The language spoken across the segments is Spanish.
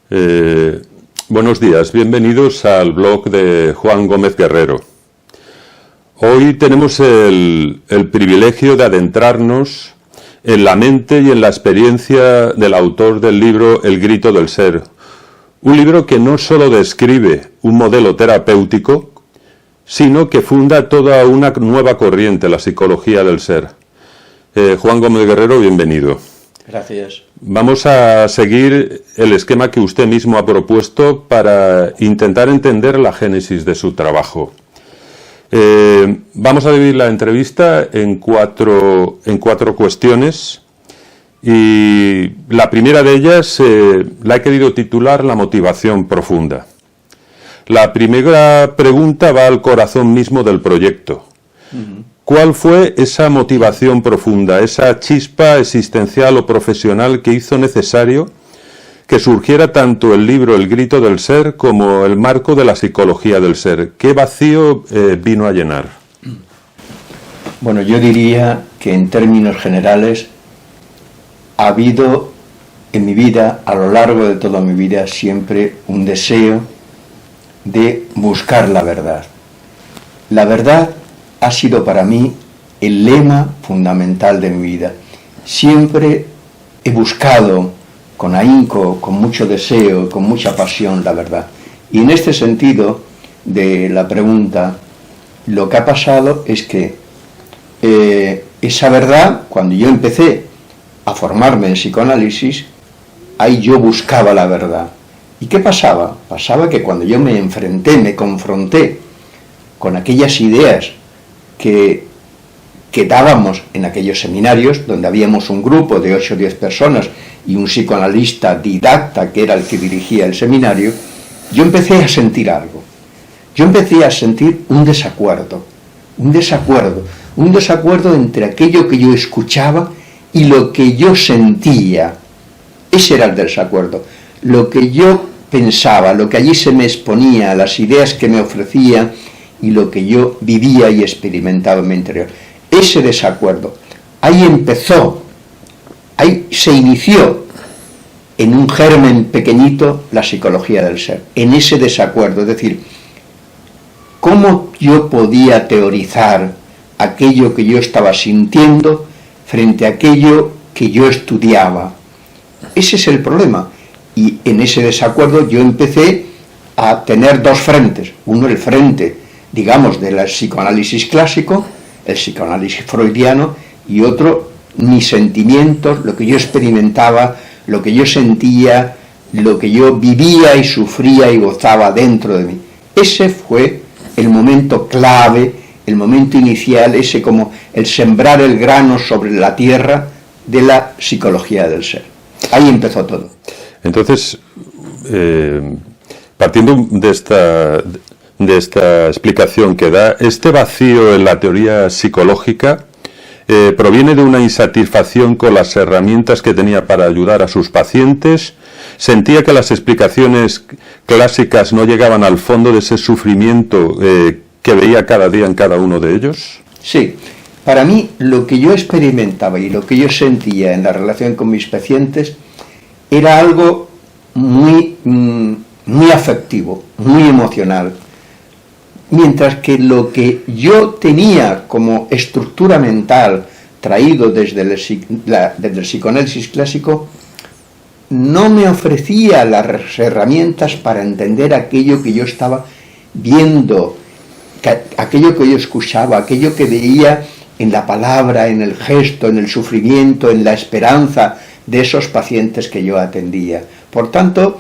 Eh, Buenos días, bienvenidos al blog de Juan Gómez Guerrero. Hoy tenemos el privilegio de adentrarnos en la mente y en la experiencia del autor del libro El grito del ser. Un libro que no solo describe un modelo terapéutico, sino que funda toda una nueva corriente, la psicología del ser. Juan Gómez Guerrero, bienvenido. Gracias. Vamos a seguir el esquema que usted mismo ha propuesto para intentar entender la génesis de su trabajo. Vamos a dividir la entrevista en cuatro cuestiones y la primera de ellas la he querido titular La motivación profunda. La primera pregunta va al corazón mismo del proyecto. ¿Cuál fue esa motivación profunda, esa chispa existencial o profesional que hizo necesario que surgiera tanto el libro El grito del ser como el marco de la psicología del ser? ¿Qué vacío vino a llenar? Bueno, yo diría que en términos generales ha habido en mi vida, a lo largo de toda mi vida, siempre un deseo de buscar la verdad. La verdad ha sido para mí el lema fundamental de mi vida. Siempre he buscado con ahínco, con mucho deseo, con mucha pasión la verdad. Y en este sentido de la pregunta, lo que ha pasado es que esa verdad, cuando yo empecé a formarme en psicoanálisis, ahí yo buscaba la verdad. ¿Y qué pasaba? Pasaba que cuando yo me enfrenté, me confronté con aquellas ideas que dábamos en aquellos seminarios, donde habíamos un grupo de 8 o 10 personas y un psicoanalista didacta que era el que dirigía el seminario, yo empecé a sentir algo. Yo empecé a sentir un desacuerdo entre aquello que yo escuchaba y lo que yo sentía. Ese era el desacuerdo. Lo que yo pensaba, lo que allí se me exponía, las ideas que me ofrecía y lo que yo vivía y experimentaba en mi interior. Ese desacuerdo, ahí empezó, ahí se inició en un germen pequeñito la psicología del ser, en ese desacuerdo, es decir, cómo yo podía teorizar aquello que yo estaba sintiendo frente a aquello que yo estudiaba. Ese es el problema, y en ese desacuerdo yo empecé a tener dos frentes, uno el frente, digamos, del psicoanálisis clásico, el psicoanálisis freudiano, y otro, mis sentimientos, lo que yo experimentaba, lo que yo sentía, lo que yo vivía y sufría y gozaba dentro de mí. Ese fue el momento clave, el momento inicial, ese como el sembrar el grano sobre la tierra de la psicología del ser. Ahí empezó todo. Entonces, partiendo de esta explicación que da, este vacío en la teoría psicológica proviene de una insatisfacción con las herramientas que tenía para ayudar a sus pacientes. Sentía que las explicaciones clásicas no llegaban al fondo de ese sufrimiento que veía cada día en cada uno de ellos. Sí, para mí lo que yo experimentaba y lo que yo sentía en la relación con mis pacientes era algo muy afectivo, muy emocional. Mientras que lo que yo tenía como estructura mental traído desde el psicoanálisis clásico no me ofrecía las herramientas para entender aquello que yo estaba viendo, aquello que yo escuchaba, aquello que veía en la palabra, en el gesto, en el sufrimiento, en la esperanza de esos pacientes que yo atendía. Por tanto,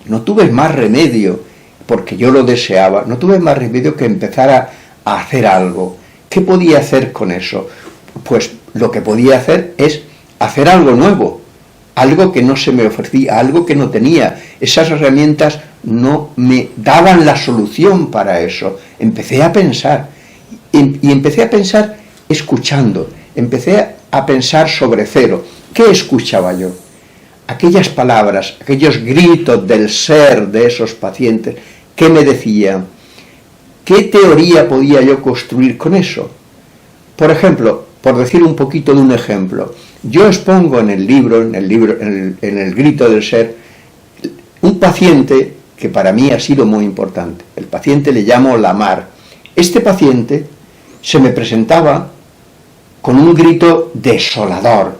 no tuve más remedio, porque yo lo deseaba, no tuve más remedio que empezar a hacer algo. ¿Qué podía hacer con eso? Pues lo que podía hacer es hacer algo nuevo, algo que no se me ofrecía, algo que no tenía. Esas herramientas no me daban la solución para eso. Empecé a pensar, y empecé a pensar escuchando, empecé a pensar sobre cero. ¿Qué escuchaba yo? Aquellas palabras, aquellos gritos del ser de esos pacientes, ¿qué me decían? ¿Qué teoría podía yo construir con eso? Por ejemplo, por decir un poquito de un ejemplo, yo expongo en el libro, en el grito del ser, un paciente que para mí ha sido muy importante. El paciente le llamo Lamar. Este paciente se me presentaba con un grito desolador.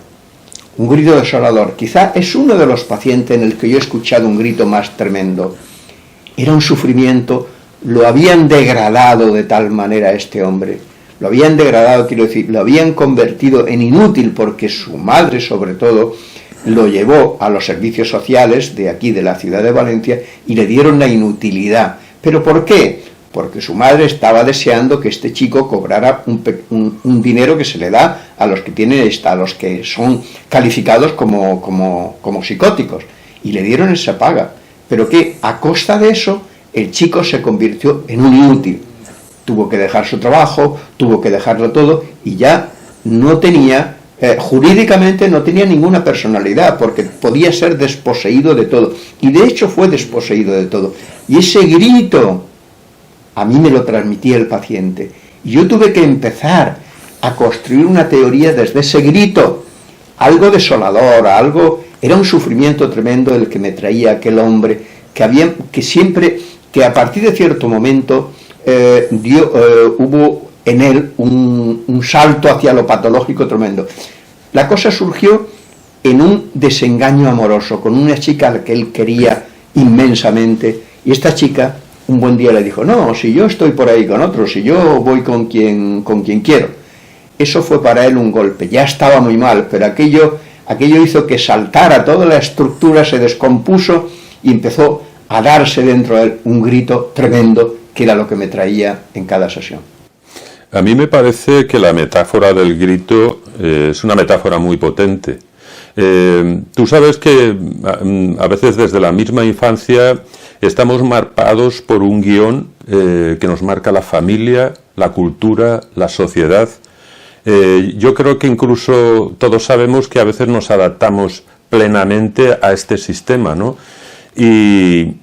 Un grito desolador. Quizá es uno de los pacientes en el que yo he escuchado un grito más tremendo. Era un sufrimiento, lo habían degradado de tal manera a este hombre. Lo habían degradado, quiero decir, lo habían convertido en inútil porque su madre, sobre todo, lo llevó a los servicios sociales de aquí, de la ciudad de Valencia, y le dieron la inutilidad. ¿Pero por qué? Porque su madre estaba deseando que este chico cobrara un dinero que se le da a los que tienen, a los que son calificados como psicóticos, y le dieron esa paga. Pero que a costa de eso el chico se convirtió en un inútil. Tuvo que dejar su trabajo, tuvo que dejarlo todo, y ya no tenía, jurídicamente no tenía ninguna personalidad, porque podía ser desposeído de todo, y de hecho fue desposeído de todo. Y ese grito a mí me lo transmitía el paciente, y yo tuve que empezar a construir una teoría desde ese grito, algo desolador, era un sufrimiento tremendo el que me traía aquel hombre, que a partir de cierto momento hubo en él un salto hacia lo patológico tremendo. La cosa surgió en un desengaño amoroso con una chica a la que él quería inmensamente, y esta chica un buen día le dijo: no, si yo estoy por ahí con otro, si yo voy con quien quiero. Eso fue para él un golpe, ya estaba muy mal, pero aquello hizo que saltara toda la estructura, se descompuso y empezó a darse dentro de él un grito tremendo, que era lo que me traía en cada sesión. A mí me parece que la metáfora del grito es una metáfora muy potente. Tú sabes que a veces desde la misma infancia estamos marcados por un guión que nos marca la familia, la cultura, la sociedad. Yo creo que incluso todos sabemos que a veces nos adaptamos plenamente a este sistema, ¿no? Y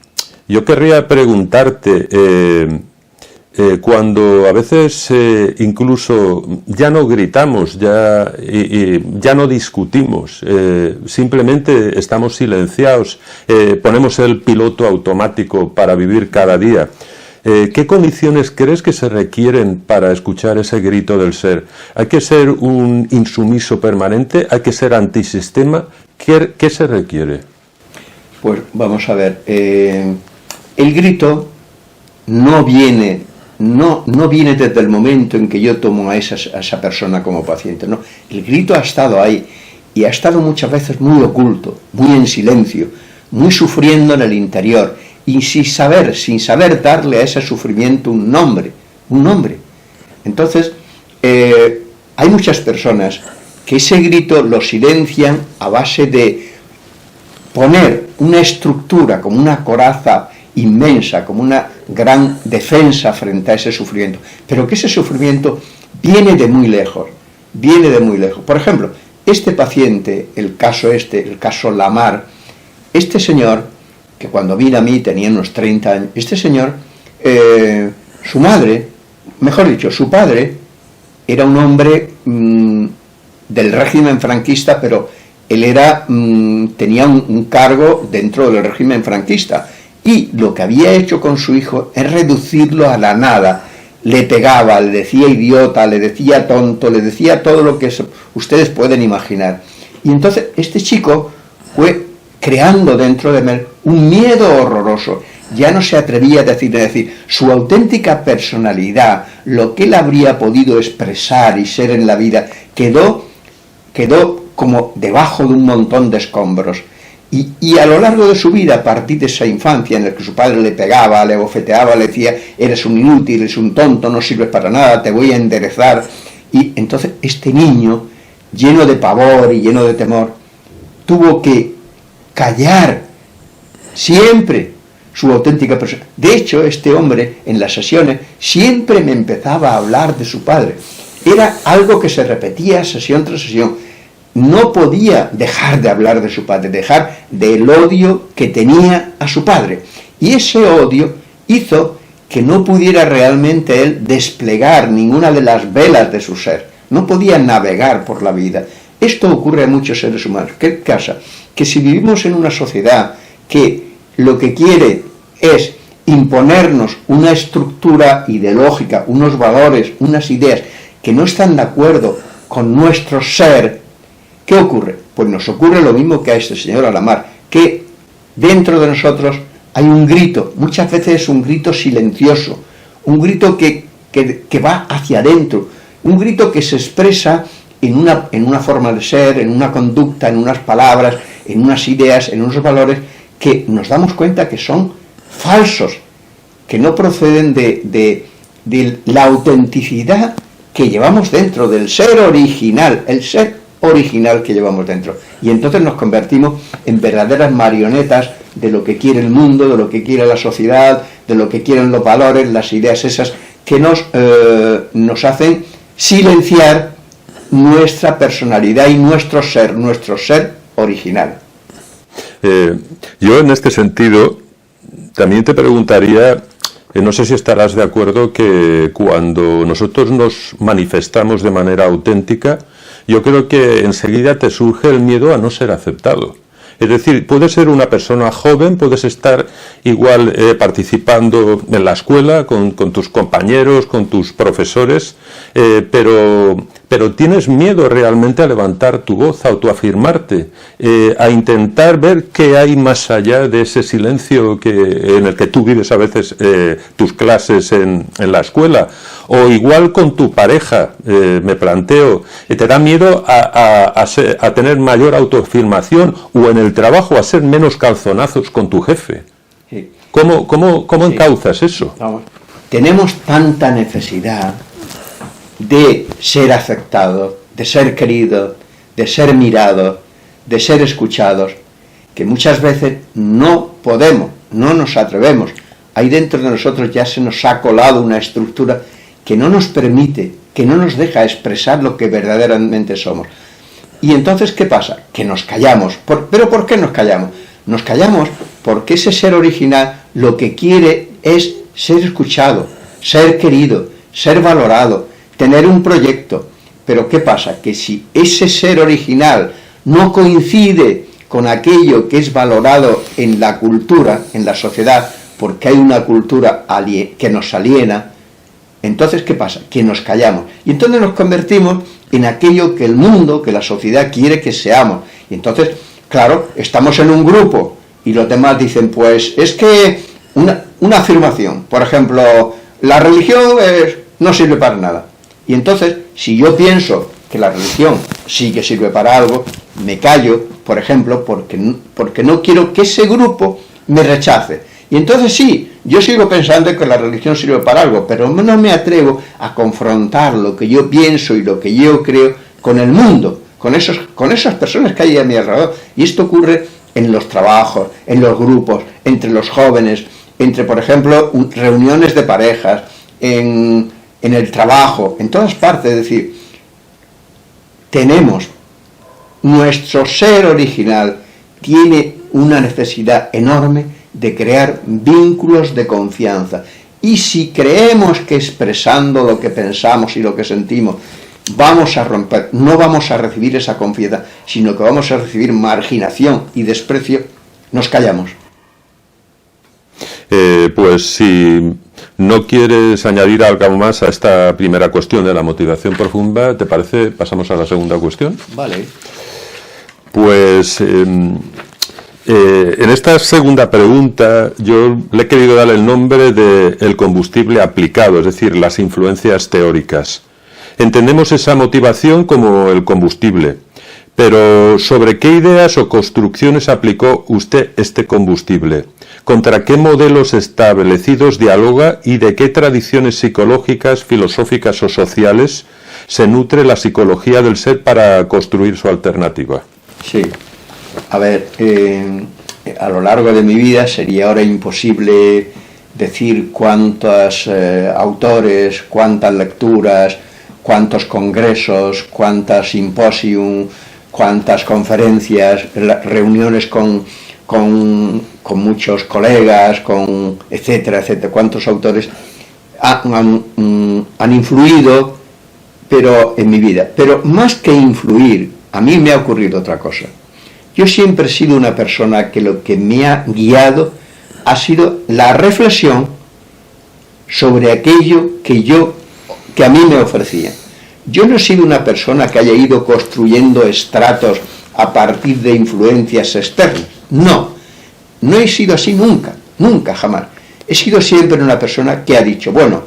yo querría preguntarte, cuando a veces incluso ya no gritamos, ya no discutimos, simplemente estamos silenciados, ponemos el piloto automático para vivir cada día. ¿Qué condiciones crees que se requieren para escuchar ese grito del ser? ¿Hay que ser un insumiso permanente? ¿Hay que ser antisistema? ¿Qué se requiere? Pues vamos a ver, el grito no viene desde el momento en que yo tomo a esa persona como paciente, no. El grito ha estado ahí, y ha estado muchas veces muy oculto, muy en silencio, muy sufriendo en el interior, y sin saber darle a ese sufrimiento un nombre. Entonces, hay muchas personas que ese grito lo silencian a base de poner una estructura como una coraza inmensa, como una gran defensa frente a ese sufrimiento, pero que ese sufrimiento viene de muy lejos. Por ejemplo, este paciente, el caso Lamar, este señor, que cuando vino a mí tenía unos 30 años, este señor, su padre, era un hombre del régimen franquista, pero él tenía un cargo dentro del régimen franquista, y lo que había hecho con su hijo es reducirlo a la nada. Le pegaba, le decía idiota, le decía tonto, le decía todo lo que ustedes pueden imaginar. Y entonces este chico fue creando dentro de él un miedo horroroso. Ya no se atrevía a decir su auténtica personalidad, lo que él habría podido expresar y ser en la vida, quedó como debajo de un montón de escombros. Y a lo largo de su vida, a partir de esa infancia en la que su padre le pegaba, le bofeteaba, le decía: eres un inútil, eres un tonto, no sirves para nada, te voy a enderezar. Y entonces este niño, lleno de pavor y lleno de temor, tuvo que callar siempre su auténtica persona. De hecho, este hombre en las sesiones siempre me empezaba a hablar de su padre. Era algo que se repetía sesión tras sesión. No podía dejar de hablar de su padre, dejar del odio que tenía a su padre. Y ese odio hizo que no pudiera realmente él desplegar ninguna de las velas de su ser. no podía navegar por la vida. Esto ocurre a muchos seres humanos. ¿Qué pasa? Que si vivimos en una sociedad que lo que quiere es imponernos una estructura ideológica, unos valores, unas ideas que no están de acuerdo con nuestro ser, ¿qué ocurre? Pues nos ocurre lo mismo que a este señor Alamar, que dentro de nosotros hay un grito, muchas veces es un grito silencioso, un grito que va hacia adentro, un grito que se expresa en una forma de ser, en una conducta, en unas palabras, en unas ideas, en unos valores que nos damos cuenta que son falsos, que no proceden de la autenticidad que llevamos dentro, del ser original, el ser original que llevamos dentro. Y entonces nos convertimos en verdaderas marionetas de lo que quiere el mundo, de lo que quiere la sociedad, de lo que quieren los valores, las ideas esas que nos hacen silenciar nuestra personalidad y nuestro ser original. Yo en este sentido también te preguntaría, no sé si estarás de acuerdo que cuando nosotros nos manifestamos de manera auténtica, yo creo que enseguida te surge el miedo a no ser aceptado. Es decir, puedes ser una persona joven, puedes estar igual participando en la escuela con tus compañeros, con tus profesores, pero tienes miedo realmente a levantar tu voz, a autoafirmarte, a intentar ver qué hay más allá de ese silencio en el que tú vives a veces tus clases en la escuela. O igual con tu pareja, me planteo, te da miedo a tener mayor autoafirmación, o en el trabajo a ser menos calzonazos con tu jefe. Sí. ¿Cómo Sí. encauzas eso? Vamos. Tenemos tanta necesidad de ser aceptados, de ser queridos, de ser mirados, de ser escuchados, que muchas veces no podemos, no nos atrevemos. Ahí dentro de nosotros ya se nos ha colado una estructura que no nos permite, que no nos deja expresar lo que verdaderamente somos. Y entonces, ¿qué pasa? Que nos callamos. ¿Pero por qué nos callamos? Nos callamos porque ese ser original lo que quiere es ser escuchado, ser querido, ser valorado, tener un proyecto. Pero ¿qué pasa? Que si ese ser original no coincide con aquello que es valorado en la cultura, en la sociedad, porque hay una cultura que nos aliena, entonces ¿qué pasa? Que nos callamos. Y entonces nos convertimos en aquello que el mundo, que la sociedad quiere que seamos. Y entonces, claro, estamos en un grupo y los demás dicen, pues es que una afirmación, por ejemplo, la religión no sirve para nada. Y entonces, si yo pienso que la religión sí que sirve para algo, me callo, por ejemplo, porque no quiero que ese grupo me rechace. Y entonces sí, yo sigo pensando que la religión sirve para algo, pero no me atrevo a confrontar lo que yo pienso y lo que yo creo con el mundo, con esas personas que hay a mi alrededor. Y esto ocurre en los trabajos, en los grupos, entre los jóvenes, entre, por ejemplo, reuniones de parejas, en el trabajo, en todas partes. Es decir, tenemos nuestro ser original, tiene una necesidad enorme de crear vínculos de confianza. Y si creemos que expresando lo que pensamos y lo que sentimos vamos a romper, no vamos a recibir esa confianza, sino que vamos a recibir marginación y desprecio, nos callamos. Pues si no quieres añadir algo más a esta primera cuestión de la motivación profunda, ¿te parece? Pasamos a la segunda cuestión. Vale. Pues en esta segunda pregunta yo le he querido dar el nombre de el combustible aplicado, es decir, las influencias teóricas. Entendemos esa motivación como el combustible, pero ¿sobre qué ideas o construcciones aplicó usted este combustible? ¿Contra qué modelos establecidos dialoga y de qué tradiciones psicológicas, filosóficas o sociales se nutre la psicología del ser para construir su alternativa? Sí. A ver, a lo largo de mi vida sería ahora imposible decir cuántos autores, cuántas lecturas, cuántos congresos, cuántas simposium, cuántas conferencias, reuniones con muchos colegas, etcétera, etcétera, cuántos autores han influido, pero en mi vida. Pero más que influir, a mí me ha ocurrido otra cosa. Yo siempre he sido una persona que lo que me ha guiado ha sido la reflexión sobre aquello que a mí me ofrecía. Yo no he sido una persona que haya ido construyendo estratos a partir de influencias externas. No he sido así nunca, nunca, jamás. He sido siempre una persona que ha dicho, bueno,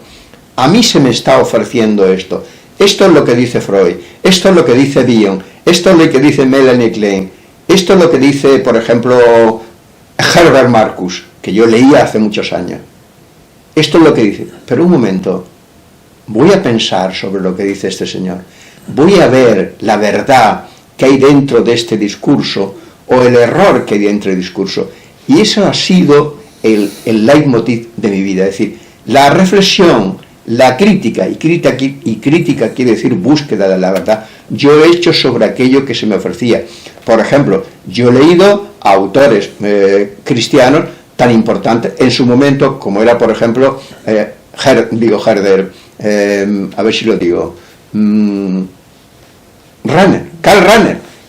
a mí se me está ofreciendo esto. Esto es lo que dice Freud, esto es lo que dice Bion, esto es lo que dice Melanie Klein, esto es lo que dice, por ejemplo, Herbert Marcus, que yo leía hace muchos años. Esto es lo que dice. Pero un momento, voy a pensar sobre lo que dice este señor. Voy a ver la verdad que hay dentro de este discurso o el error que hay dentro del discurso. Y eso ha sido el leitmotiv de mi vida. Es decir, la reflexión, la crítica, y crítica quiere decir búsqueda de la verdad, yo he hecho sobre aquello que se me ofrecía. Por ejemplo, yo he leído a autores cristianos tan importantes en su momento, como era, por ejemplo, Herder, a ver si lo digo, Karl Rahner.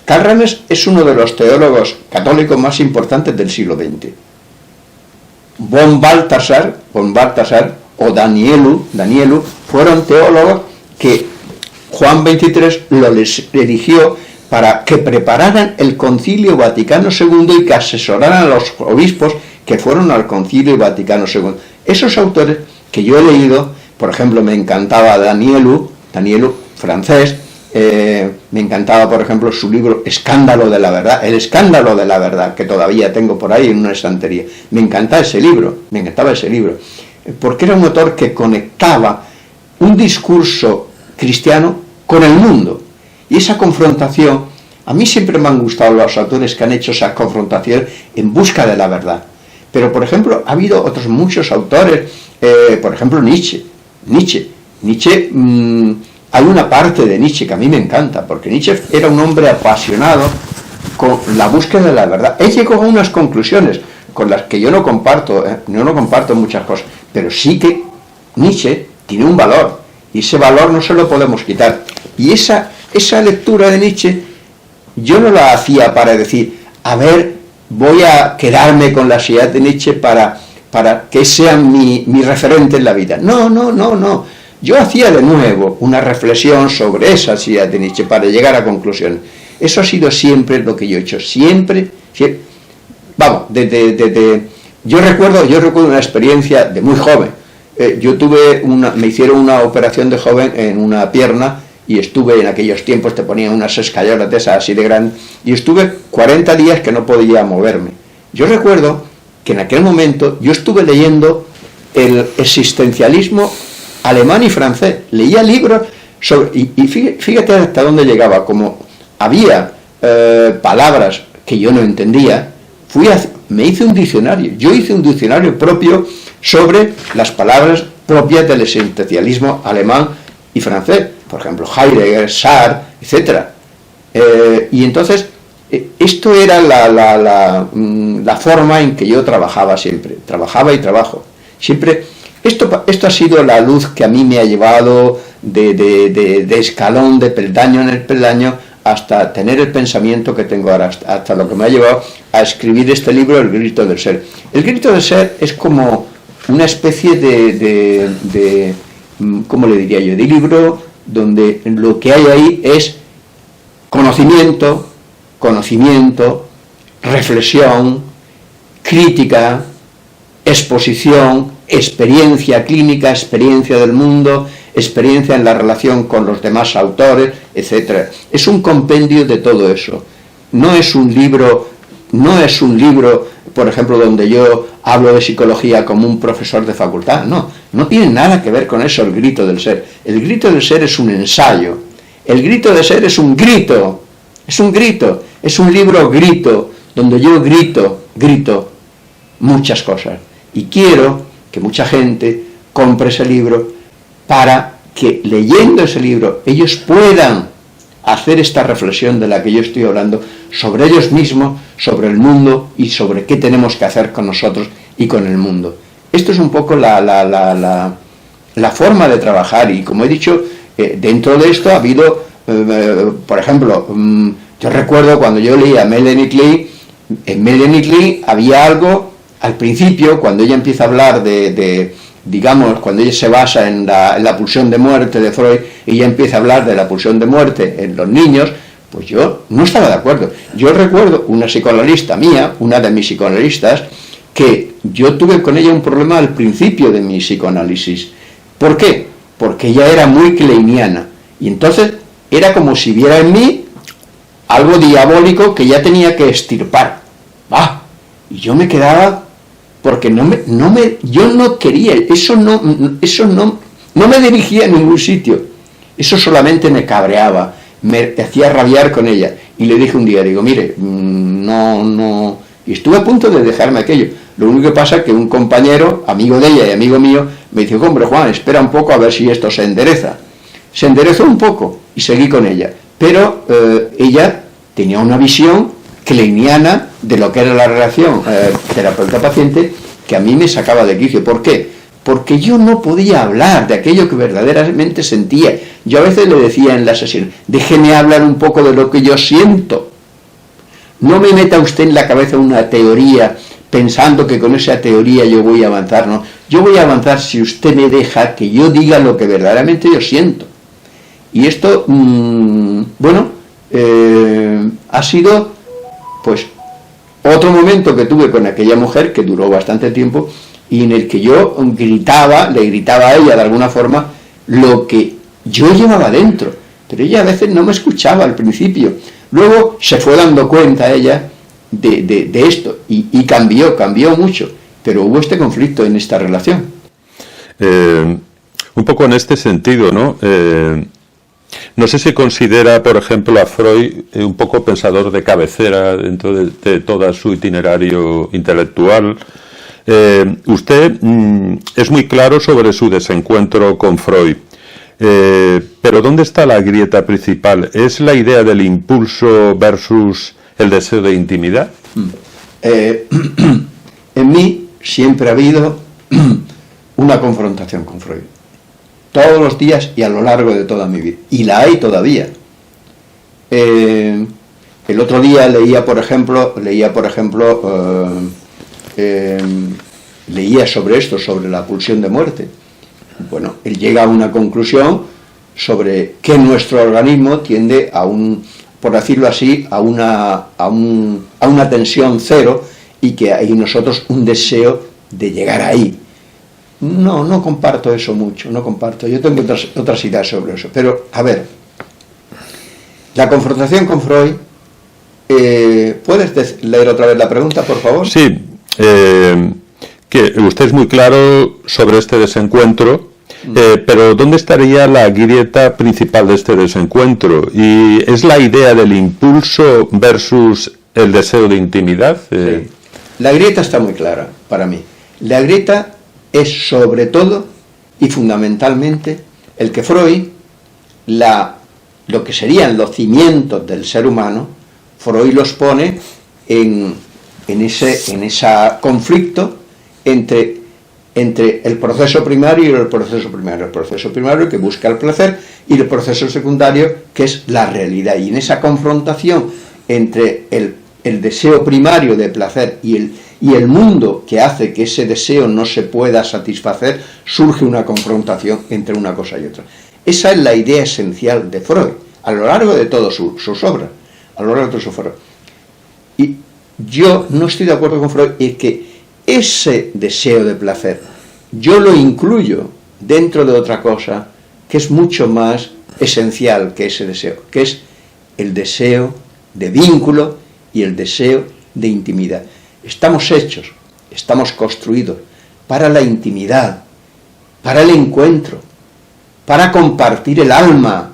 Karl Rahner es uno de los teólogos católicos más importantes del siglo XX. Von Balthasar o Danielu fueron teólogos que Juan XXIII les eligió para que prepararan el Concilio Vaticano II y que asesoraran a los obispos que fueron al Concilio Vaticano II. Esos autores que yo he leído, por ejemplo, me encantaba Danielu, francés, me encantaba, por ejemplo, su libro Escándalo de la Verdad, El Escándalo de la Verdad, que todavía tengo por ahí en una estantería. Me encantaba ese libro, porque era un autor que conectaba un discurso cristiano con el mundo. Y esa confrontación, a mí siempre me han gustado los autores que han hecho esa confrontación en busca de la verdad. Pero, por ejemplo, ha habido otros muchos autores, por ejemplo, Nietzsche, hay una parte de Nietzsche que a mí me encanta, porque Nietzsche era un hombre apasionado con la búsqueda de la verdad. Él llegó a unas conclusiones con las que yo no comparto muchas cosas, pero sí que Nietzsche tiene un valor, y ese valor no se lo podemos quitar. Y esa lectura de Nietzsche, yo no la hacía para decir, a ver, voy a quedarme con las ideas de Nietzsche para que sean mi referente en la vida. No. Yo hacía de nuevo una reflexión sobre esas ideas de Nietzsche para llegar a conclusiones. Eso ha sido siempre lo que yo he hecho, siempre. Vamos, yo recuerdo una experiencia de muy joven. Me hicieron una operación de joven en una pierna y estuve, en aquellos tiempos te ponían unas escayolas de esas así de grandes, y estuve 40 días que no podía moverme. Yo recuerdo que en aquel momento yo estuve leyendo el existencialismo alemán y francés, leía libros sobre, y fíjate hasta dónde llegaba, como había palabras que yo no entendía, me hice un diccionario, yo hice un diccionario propio sobre las palabras propias del existencialismo alemán y francés, por ejemplo Heidegger, Sartre, etc. Y entonces esto era la forma en que yo trabajaba siempre, trabajaba y trabajo siempre. Esto ha sido la luz que a mí me ha llevado de escalón, de peldaño en el peldaño, hasta tener el pensamiento que tengo ahora, hasta lo que me ha llevado a escribir este libro, El Grito del Ser. El Grito del Ser es como una especie de ¿cómo le diría yo?, de libro donde lo que hay ahí es conocimiento, reflexión, crítica, exposición, experiencia clínica, experiencia del mundo, experiencia en la relación con los demás autores, etc. Es un compendio de todo eso. No es un libro, por ejemplo, donde yo hablo de psicología como un profesor de facultad. No tiene nada que ver con eso el Grito del Ser. El Grito del Ser es un ensayo. El Grito del Ser es un grito. Es un libro grito, donde yo grito muchas cosas. Y quiero que mucha gente compre ese libro para que, leyendo ese libro, ellos puedan hacer esta reflexión de la que yo estoy hablando sobre ellos mismos, sobre el mundo y sobre qué tenemos que hacer con nosotros y con el mundo. Esto es un poco la forma de trabajar, y como he dicho, dentro de esto ha habido, por ejemplo, yo recuerdo cuando yo leía Melanie Klein, en Melanie Klein había algo, al principio, cuando ella empieza a hablar digamos, cuando ella se basa en la pulsión de muerte de Freud, ella empieza a hablar de la pulsión de muerte en los niños, pues yo no estaba de acuerdo. Yo recuerdo una psicoanalista mía, una de mis psicoanalistas, que yo tuve con ella un problema al principio de mi psicoanálisis. ¿Por qué? Porque ella era muy kleiniana, y entonces era como si viera en mí algo diabólico que ya tenía que extirpar. Y yo me quedaba, porque yo no quería, eso no me dirigía a ningún sitio, eso solamente me cabreaba, me hacía rabiar con ella. Y le dije un día, digo, mire, no, y estuve a punto de dejarme aquello. Lo único que pasa es que un compañero, amigo de ella y amigo mío, me dijo, hombre, Juan, espera un poco a ver si esto se endereza. Se enderezó un poco y seguí con ella, pero ella tenía una visión kleiniana de lo que era la relación terapeuta-paciente, que a mí me sacaba de quicio. ¿Por qué? Porque yo no podía hablar de aquello que verdaderamente sentía. Yo a veces le decía en la sesión, déjeme hablar un poco de lo que yo siento. No me meta usted en la cabeza una teoría pensando que con esa teoría yo voy a avanzar, no. Yo voy a avanzar si usted me deja que yo diga lo que verdaderamente yo siento. Y esto, ha sido, pues, otro momento que tuve con aquella mujer, que duró bastante tiempo, y en el que yo le gritaba a ella de alguna forma lo que yo llevaba dentro, pero ella a veces no me escuchaba al principio. Luego se fue dando cuenta ella de esto, y cambió mucho, pero hubo este conflicto en esta relación. Un poco en este sentido, ¿no? No sé si considera, por ejemplo, a Freud un poco pensador de cabecera dentro de todo su itinerario intelectual. Usted es muy claro sobre su desencuentro con Freud, pero ¿dónde está la grieta principal? ¿Es la idea del impulso versus el deseo de intimidad? En mí siempre ha habido una confrontación con Freud. Todos los días y a lo largo de toda mi vida. Y la hay todavía. El otro día leía, por ejemplo, leía sobre esto, sobre la pulsión de muerte. Bueno, él llega a una conclusión sobre que nuestro organismo tiende a por decirlo así, a una tensión cero, y que hay en nosotros un deseo de llegar ahí. No comparto eso mucho, no comparto. Yo tengo otras ideas sobre eso. Pero, a ver, la confrontación con Freud, ¿puedes leer otra vez la pregunta, por favor? Sí, que usted es muy claro sobre este desencuentro, pero ¿dónde estaría la grieta principal de este desencuentro? ¿Y es la idea del impulso versus el deseo de intimidad? Sí. La grieta está muy clara para mí. La grieta es sobre todo y fundamentalmente el que Freud, lo que serían los cimientos del ser humano, Freud los pone en ese conflicto entre el proceso primario y el proceso primario que busca el placer, y el proceso secundario que es la realidad. Y en esa confrontación entre el deseo primario de placer y el mundo que hace que ese deseo no se pueda satisfacer, surge una confrontación entre una cosa y otra. Esa es la idea esencial de Freud, a lo largo de todas sus obras, Y yo no estoy de acuerdo con Freud en que ese deseo de placer yo lo incluyo dentro de otra cosa que es mucho más esencial que ese deseo, que es el deseo de vínculo y el deseo de intimidad. Estamos hechos, estamos construidos para la intimidad, para el encuentro, para compartir el alma.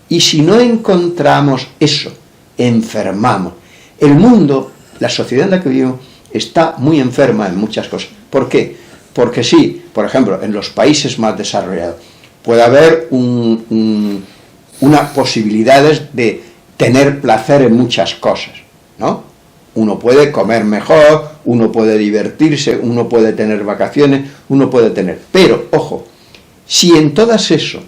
Y si no encontramos eso, enfermamos. El mundo, la sociedad en la que vivimos, está muy enferma en muchas cosas. ¿Por qué? Porque sí, por ejemplo, en los países más desarrollados puede haber unas posibilidades de tener placer en muchas cosas, ¿no? Uno puede comer mejor, uno puede divertirse, uno puede tener vacaciones, pero, ojo, Si en todo eso,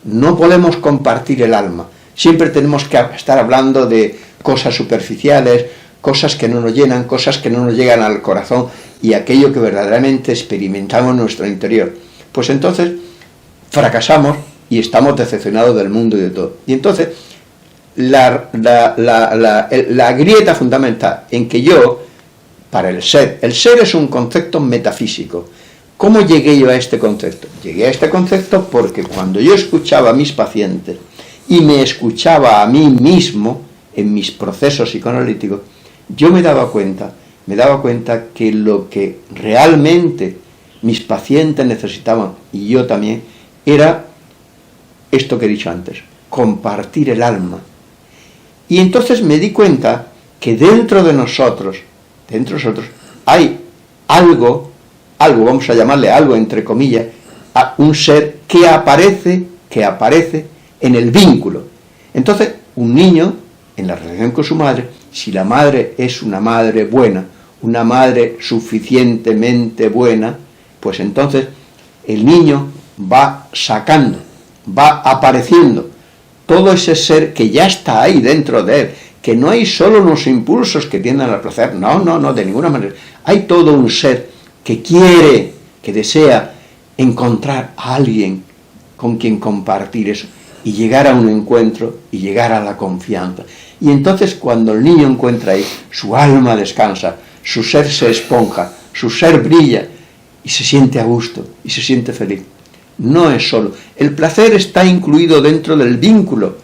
no podemos compartir el alma, siempre tenemos que estar hablando de cosas superficiales, cosas que no nos llenan, cosas que no nos llegan al corazón y aquello que verdaderamente experimentamos en nuestro interior, pues entonces fracasamos y estamos decepcionados del mundo y de todo. Y entonces la grieta fundamental en que yo, para el ser es un concepto metafísico. ¿Cómo llegué yo a este concepto? Llegué a este concepto porque cuando yo escuchaba a mis pacientes y me escuchaba a mí mismo en mis procesos psicoanalíticos, yo me daba cuenta que lo que realmente mis pacientes necesitaban, y yo también, era esto que he dicho antes, compartir el alma. Y entonces me di cuenta que dentro de nosotros hay algo, vamos a llamarle algo entre comillas, a un ser que aparece en el vínculo. Entonces, un niño, en la relación con su madre, si la madre es una madre buena, una madre suficientemente buena, pues entonces el niño va sacando, va apareciendo todo ese ser que ya está ahí dentro de él, que no hay solo unos impulsos que tiendan al placer, no, de ninguna manera. Hay todo un ser que quiere, que desea encontrar a alguien con quien compartir eso, y llegar a un encuentro, y llegar a la confianza. Y entonces cuando el niño encuentra ahí, su alma descansa, su ser se esponja, su ser brilla, y se siente a gusto, y se siente feliz. No es solo. El placer está incluido dentro del vínculo,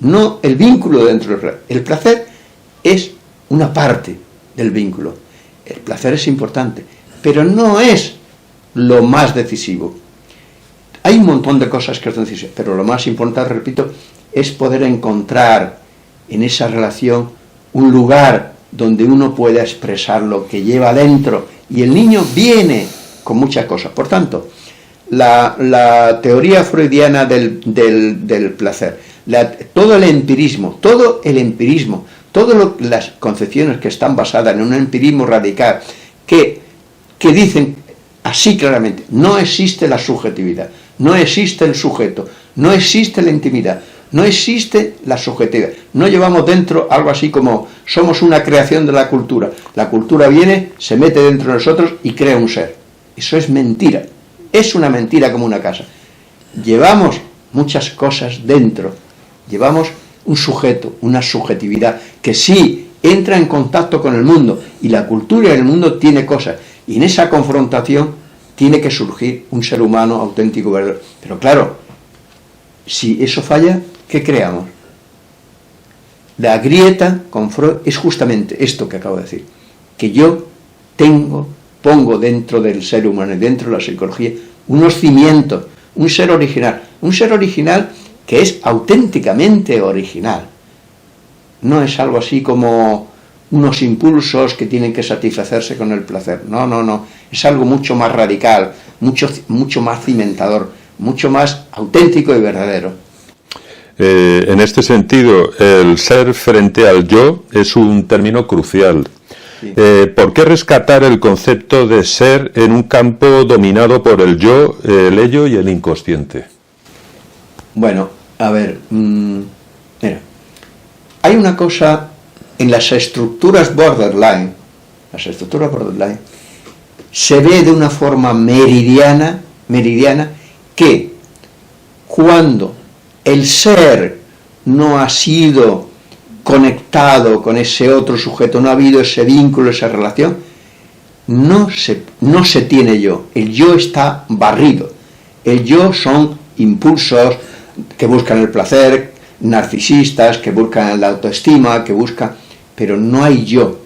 no el vínculo dentro del placer. El placer es una parte del vínculo. El placer es importante, pero no es lo más decisivo. Hay un montón de cosas que son decisivas, pero lo más importante, repito, es poder encontrar en esa relación un lugar donde uno pueda expresar lo que lleva dentro, y el niño viene con muchas cosas. Por tanto, la teoría freudiana del placer, todo el empirismo, todas las concepciones que están basadas en un empirismo radical, que dicen así claramente, no existe la subjetividad, no existe el sujeto, no existe la intimidad, no existe la subjetividad. No llevamos dentro algo así como somos una creación de la cultura. La cultura viene, se mete dentro de nosotros y crea un ser. Eso es mentira. Es una mentira como una casa. Llevamos muchas cosas dentro. Llevamos un sujeto, una subjetividad que sí entra en contacto con el mundo, y la cultura y el mundo tiene cosas. Y en esa confrontación tiene que surgir un ser humano auténtico, verdadero. Pero claro, si eso falla, ¿qué creamos? La grieta con Freud es justamente esto que acabo de decir, que yo pongo dentro del ser humano y dentro de la psicología unos cimientos, un ser original que es auténticamente original. No es algo así como unos impulsos que tienen que satisfacerse con el placer. No, es algo mucho más radical, mucho más cimentador, mucho más auténtico y verdadero. En este sentido, el ser frente al yo es un término crucial. Sí. ¿Por qué rescatar el concepto de ser en un campo dominado por el yo, el ello y el inconsciente? Bueno, a ver, mira, hay una cosa en las estructuras borderline, se ve de una forma meridiana que cuando el ser no ha sido conectado con ese otro sujeto, no ha habido ese vínculo, esa relación, no se tiene yo. El yo está barrido. El yo son impulsos que buscan el placer, narcisistas, que buscan la autoestima, pero no hay yo.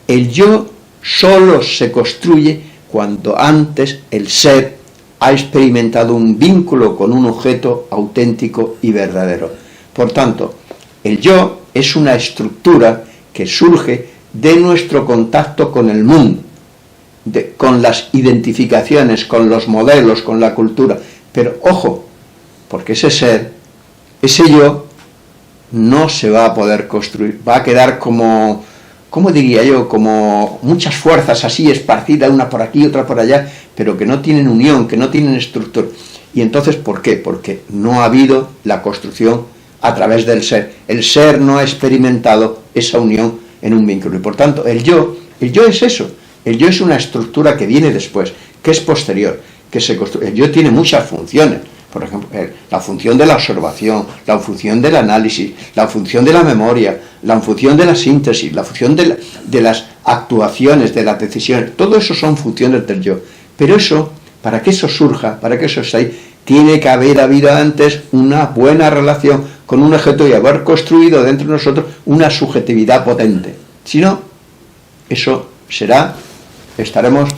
El yo solo se construye cuando antes el ser ha experimentado un vínculo con un objeto auténtico y verdadero. Por tanto, el yo es una estructura que surge de nuestro contacto con el mundo, con las identificaciones, con los modelos, con la cultura. Pero ojo, porque ese ser, ese yo, no se va a poder construir, va a quedar como ¿cómo diría yo? Como muchas fuerzas así esparcidas, una por aquí, otra por allá, pero que no tienen unión, que no tienen estructura. Y entonces, ¿por qué? Porque no ha habido la construcción a través del ser. El ser no ha experimentado esa unión en un vínculo. Y por tanto, el yo es eso. El yo es una estructura que viene después, que es posterior, que se construye. El yo tiene muchas funciones. Por ejemplo, la función de la observación, la función del análisis, la función de la memoria, la función de la síntesis, la función de las actuaciones, de las decisiones. Todo eso son funciones del yo. Pero eso, para que eso surja, para que eso esté ahí, tiene que haber habido antes una buena relación con un objeto y haber construido dentro de nosotros una subjetividad potente. Si no, eso estaremos,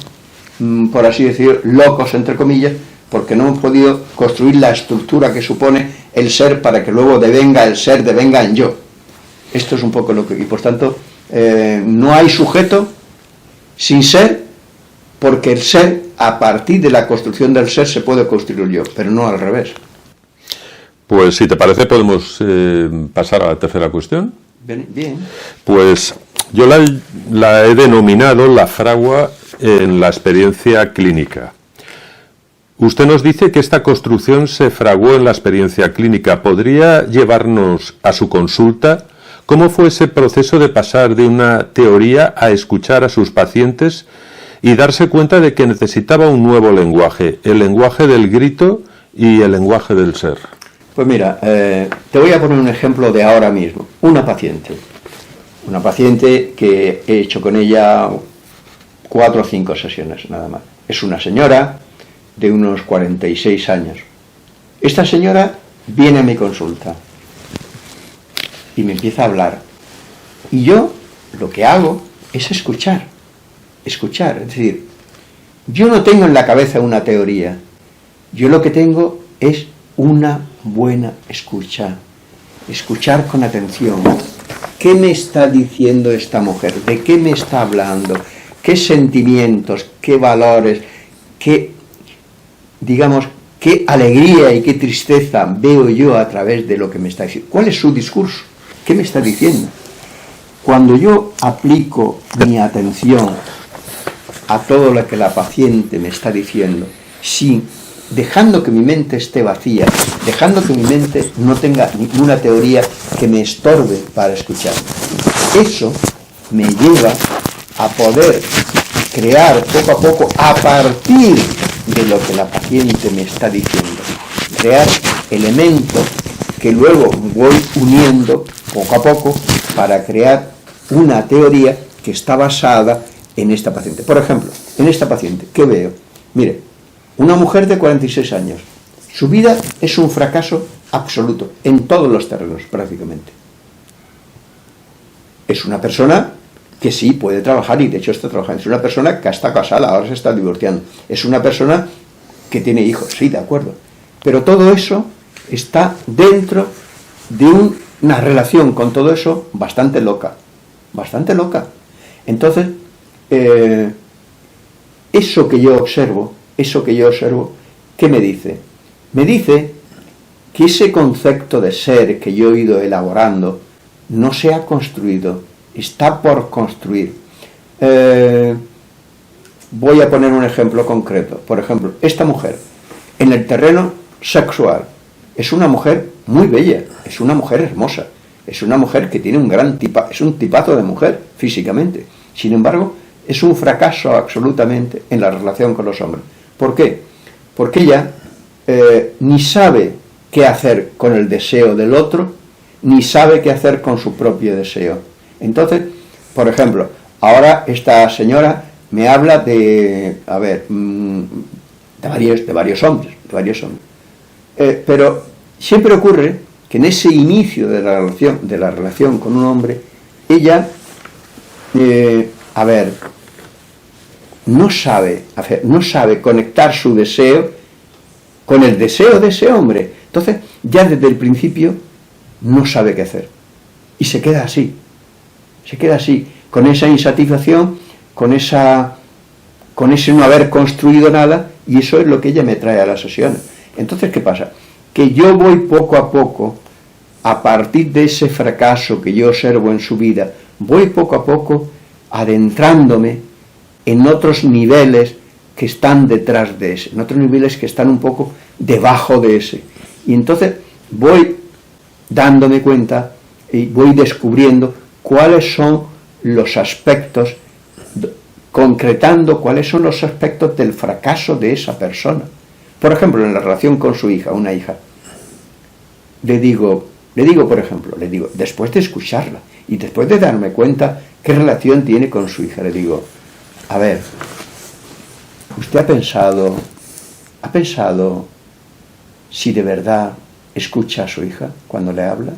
por así decir, locos, entre comillas, porque no hemos podido construir la estructura que supone el ser para que luego el ser devenga en yo. Esto es un poco lo que... Y por tanto, no hay sujeto sin ser, porque el ser, a partir de la construcción del ser, se puede construir el yo, pero no al revés. Pues si te parece podemos pasar a la tercera cuestión. Bien. Pues yo la he denominado la fragua en la experiencia clínica. Usted nos dice que esta construcción se fraguó en la experiencia clínica. ¿Podría llevarnos a su consulta? ¿Cómo fue ese proceso de pasar de una teoría a escuchar a sus pacientes y darse cuenta de que necesitaba un nuevo lenguaje, el lenguaje del grito y el lenguaje del ser? Pues mira, te voy a poner un ejemplo de ahora mismo. Una paciente que he hecho con ella 4 o 5 sesiones nada más. Es una señora de unos 46 años. Esta señora viene a mi consulta y me empieza a hablar. Y yo lo que hago es escuchar. Es decir, yo no tengo en la cabeza una teoría. Yo lo que tengo es una buena escucha. Escuchar con atención. ¿Qué me está diciendo esta mujer? ¿De qué me está hablando? ¿Qué sentimientos? ¿Qué valores? ¿Qué alegría y qué tristeza veo yo a través de lo que me está diciendo? ¿Cuál es su discurso? ¿Qué me está diciendo? Cuando yo aplico mi atención a todo lo que la paciente me está diciendo, dejando que mi mente esté vacía, dejando que mi mente no tenga ninguna teoría que me estorbe para escuchar, eso me lleva a poder crear poco a poco, a partir de lo que la paciente me está diciendo, crear elementos que luego voy uniendo poco a poco para crear una teoría que está basada en esta paciente. Por ejemplo, en esta paciente, ¿qué veo? Mire, una mujer de 46 años, su vida es un fracaso absoluto, en todos los terrenos prácticamente. Es una persona que sí puede trabajar y de hecho está trabajando. Es una persona que está casada, ahora se está divorciando. Es una persona que tiene hijos, sí, de acuerdo. Pero todo eso está dentro de una relación con todo eso bastante loca. Bastante loca. Entonces, eso que yo observo, ¿qué me dice? Me dice que ese concepto de ser que yo he ido elaborando no se ha construido, está por construir. Voy a poner un ejemplo concreto. Por ejemplo, esta mujer, en el terreno sexual, es una mujer muy bella, es una mujer hermosa, es una mujer que tiene es un tipazo de mujer físicamente. Sin embargo, es un fracaso absolutamente en la relación con los hombres. ¿Por qué? Porque ella ni sabe qué hacer con el deseo del otro, ni sabe qué hacer con su propio deseo. Entonces, por ejemplo, ahora esta señora me habla de varios hombres. Pero siempre ocurre que en ese inicio de la relación con un hombre, ella, no sabe conectar su deseo con el deseo de ese hombre. Entonces, ya desde el principio no sabe qué hacer. Y se queda así, con esa insatisfacción, con ese no haber construido nada, y eso es lo que ella me trae a las sesiones. Entonces, ¿qué pasa? Que yo voy poco a poco, a partir de ese fracaso que yo observo en su vida, voy poco a poco adentrándome en otros niveles que están detrás de ese, en otros niveles que están un poco debajo de ese. Y entonces voy dándome cuenta y voy descubriendo cuáles son los aspectos, concretando cuáles son los aspectos del fracaso de esa persona. Por ejemplo, en la relación con su hija, una hija, le digo, por ejemplo, después de escucharla y después de darme cuenta qué relación tiene con su hija, le digo, a ver, ¿usted ha pensado si de verdad escucha a su hija cuando le habla?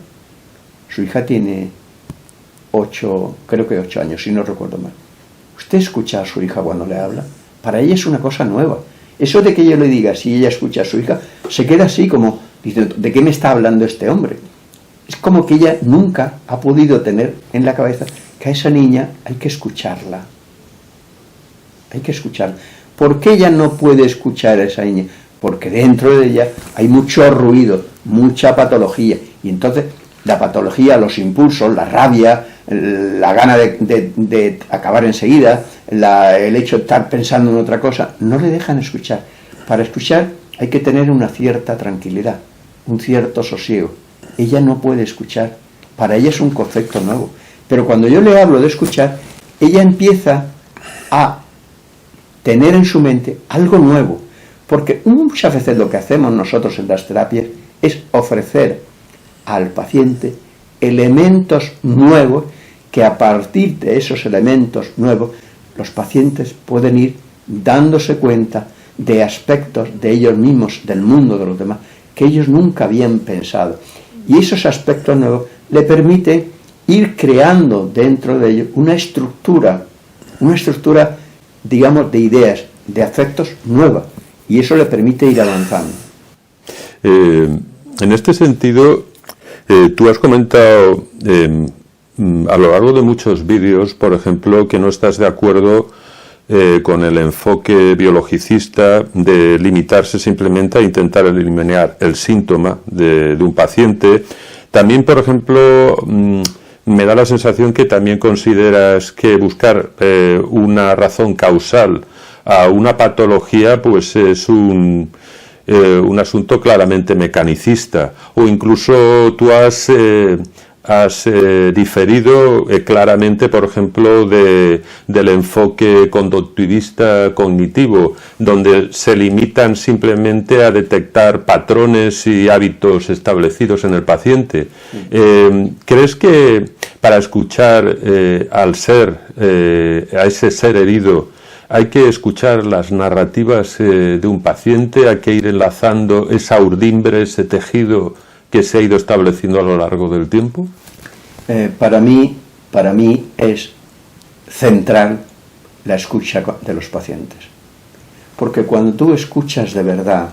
Su hija tiene 8 años, si no recuerdo mal. ¿Usted escucha a su hija cuando le habla? Para ella es una cosa nueva. Eso de que yo le diga si ella escucha a su hija, se queda así como diciendo, ¿de qué me está hablando este hombre? Es como que ella nunca ha podido tener en la cabeza que a esa niña hay que escucharla. Hay que escucharla. ¿Por qué ella no puede escuchar a esa niña? Porque dentro de ella hay mucho ruido, mucha patología. Y entonces la patología, los impulsos, la rabia, la gana de acabar enseguida, el hecho de estar pensando en otra cosa, no le dejan escuchar. Para escuchar hay que tener una cierta tranquilidad, un cierto sosiego. Ella no puede escuchar, para ella es un concepto nuevo. Pero cuando yo le hablo de escuchar, ella empieza a tener en su mente algo nuevo. Porque muchas veces lo que hacemos nosotros en las terapias es ofrecer al paciente elementos nuevos que a partir de esos elementos nuevos los pacientes pueden ir dándose cuenta de aspectos de ellos mismos, del mundo de los demás, que ellos nunca habían pensado. Y esos aspectos nuevos le permiten ir creando dentro de ellos una estructura, digamos, de ideas, de afectos nuevas. Y eso le permite ir avanzando. En este sentido, tú has comentado a lo largo de muchos vídeos, por ejemplo, que no estás de acuerdo con el enfoque biologicista de limitarse simplemente a intentar eliminar el síntoma de un paciente. También, por ejemplo, me da la sensación que también consideras que buscar una razón causal a una patología pues es un asunto claramente mecanicista, o incluso tú has diferido claramente, por ejemplo, del enfoque conductivista cognitivo, donde se limitan simplemente a detectar patrones y hábitos establecidos en el paciente. ¿Crees que para escuchar a ese ser herido, hay que escuchar las narrativas de un paciente, hay que ir enlazando esa urdimbre, ese tejido que se ha ido estableciendo a lo largo del tiempo? Para mí es central la escucha de los pacientes. Porque cuando tú escuchas de verdad,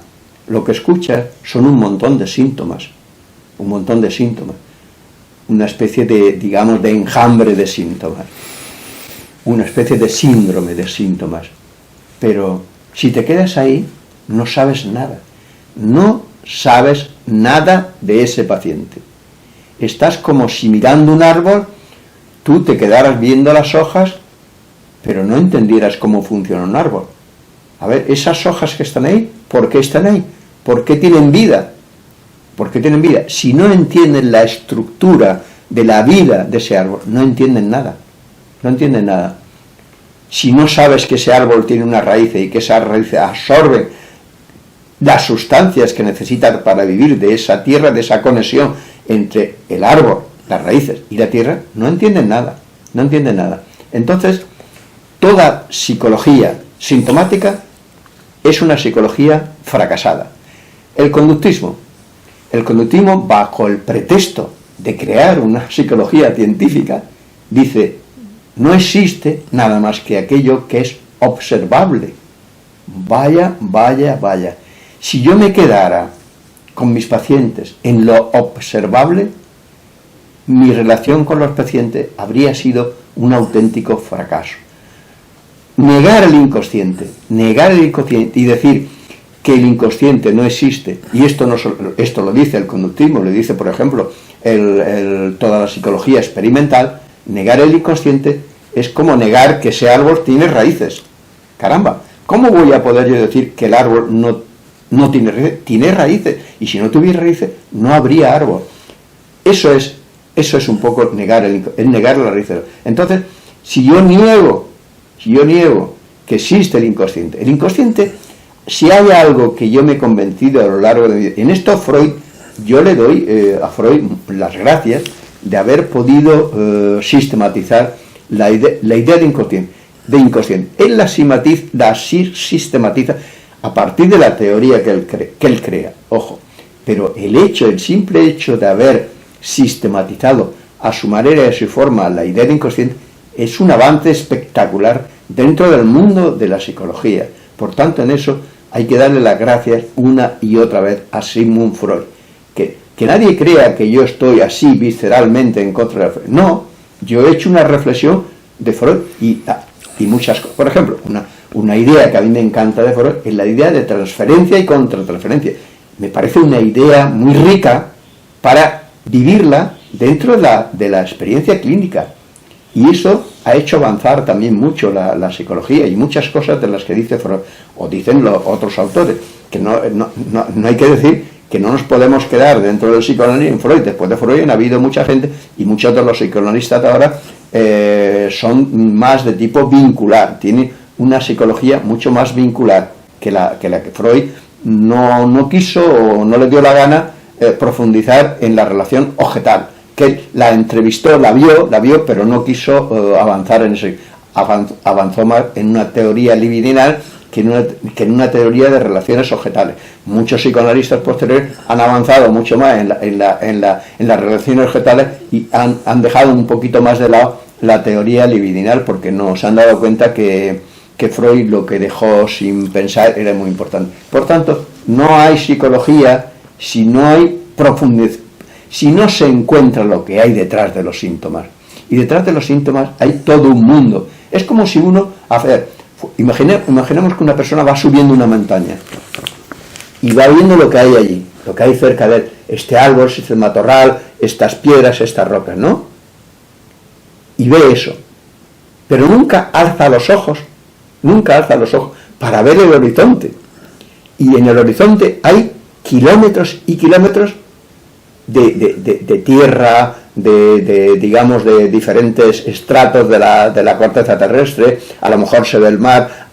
lo que escuchas son un montón de síntomas, una especie de, digamos, de enjambre de síntomas, una especie de síndrome de síntomas. Pero si te quedas ahí, no sabes nada de ese paciente. Estás como si mirando un árbol, tú te quedaras viendo las hojas, pero no entendieras cómo funciona un árbol. A ver, esas hojas que están ahí, ¿por qué están ahí? ¿Por qué tienen vida? Si no entienden la estructura de la vida de ese árbol, no entienden nada. Si no sabes que ese árbol tiene una raíz y que esa raíz absorbe las sustancias que necesita para vivir de esa tierra, de esa conexión entre el árbol, las raíces y la tierra, no entienden nada. Entonces, toda psicología sintomática es una psicología fracasada. El conductismo, bajo el pretexto de crear una psicología científica, dice, no existe nada más que aquello que es observable. Vaya. Si yo me quedara con mis pacientes en lo observable, mi relación con los pacientes habría sido un auténtico fracaso. Negar el inconsciente y decir que el inconsciente no existe, y esto lo dice el conductismo, lo dice, por ejemplo, toda la psicología experimental, negar el inconsciente es como negar que ese árbol tiene raíces. Caramba, ¿cómo voy a poder yo decir que el árbol no tiene raíces? Tiene raíces, y si no tuviera raíces, no habría árbol. Eso es un poco negar negar las raíces. Entonces, si yo niego que existe el inconsciente, si hay algo que yo me he convencido a lo largo de mi vida, en esto Freud, yo le doy a Freud las gracias de haber podido sistematizar la idea de inconsciente. Él la sistematiza a partir de la teoría que él crea, ojo, pero el simple hecho de haber sistematizado a su manera y a su forma la idea de inconsciente es un avance espectacular dentro del mundo de la psicología. Por tanto, en eso hay que darle las gracias una y otra vez a Sigmund Freud. Que nadie crea que yo estoy así visceralmente en contra de Freud. No, yo he hecho una reflexión de Freud y muchas cosas. Por ejemplo, una idea que a mí me encanta de Freud es la idea de transferencia y contratransferencia. Me parece una idea muy rica para vivirla dentro de la experiencia clínica. Y eso ha hecho avanzar también mucho la psicología y muchas cosas de las que dice Freud, o dicen los otros autores, que no hay que decir que no nos podemos quedar dentro del psicoanálisis en Freud. Después de Freud ha habido mucha gente, y muchos de los psicoanalistas de ahora son más de tipo vincular, tienen una psicología mucho más vincular que la que Freud no quiso o no le dio la gana profundizar en la relación objetal, que la entrevistó, la vio, pero no quiso avanzar en eso. Avanzó más en una teoría libidinal que en una teoría de relaciones objetales. Muchos psicoanalistas posteriores han avanzado mucho más en las relaciones objetales y han dejado un poquito más de lado la teoría libidinal, porque no se han dado cuenta que Freud lo que dejó sin pensar era muy importante. Por tanto, no hay psicología si no hay profundidad, si no se encuentra lo que hay detrás de los síntomas. Y detrás de los síntomas hay todo un mundo. Es como si imaginemos que una persona va subiendo una montaña y va viendo lo que hay allí, lo que hay cerca de él, este árbol, este matorral, estas piedras, estas rocas, ¿no? Y ve eso, pero nunca alza los ojos para ver el horizonte. Y en el horizonte hay kilómetros y kilómetros de tierra, digamos, de diferentes estratos de la corteza terrestre. A lo mejor se ve el mar,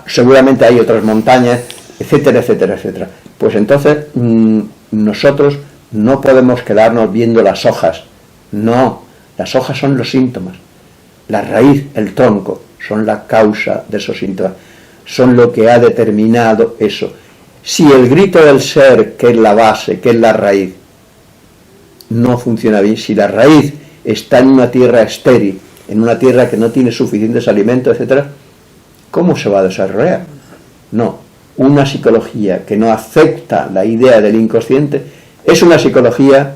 seguramente hay otras montañas, etcétera, etcétera, etcétera. Pues entonces nosotros no podemos quedarnos viendo las hojas. No, las hojas son los síntomas. La raíz, el tronco, son la causa de esos síntomas. Son lo que ha determinado eso. Si el grito del ser, que es la base, que es la raíz, no funciona bien, si la raíz está en una tierra estéril, en una tierra que no tiene suficientes alimentos, etc., ¿cómo se va a desarrollar? No, una psicología que no acepta la idea del inconsciente es una psicología,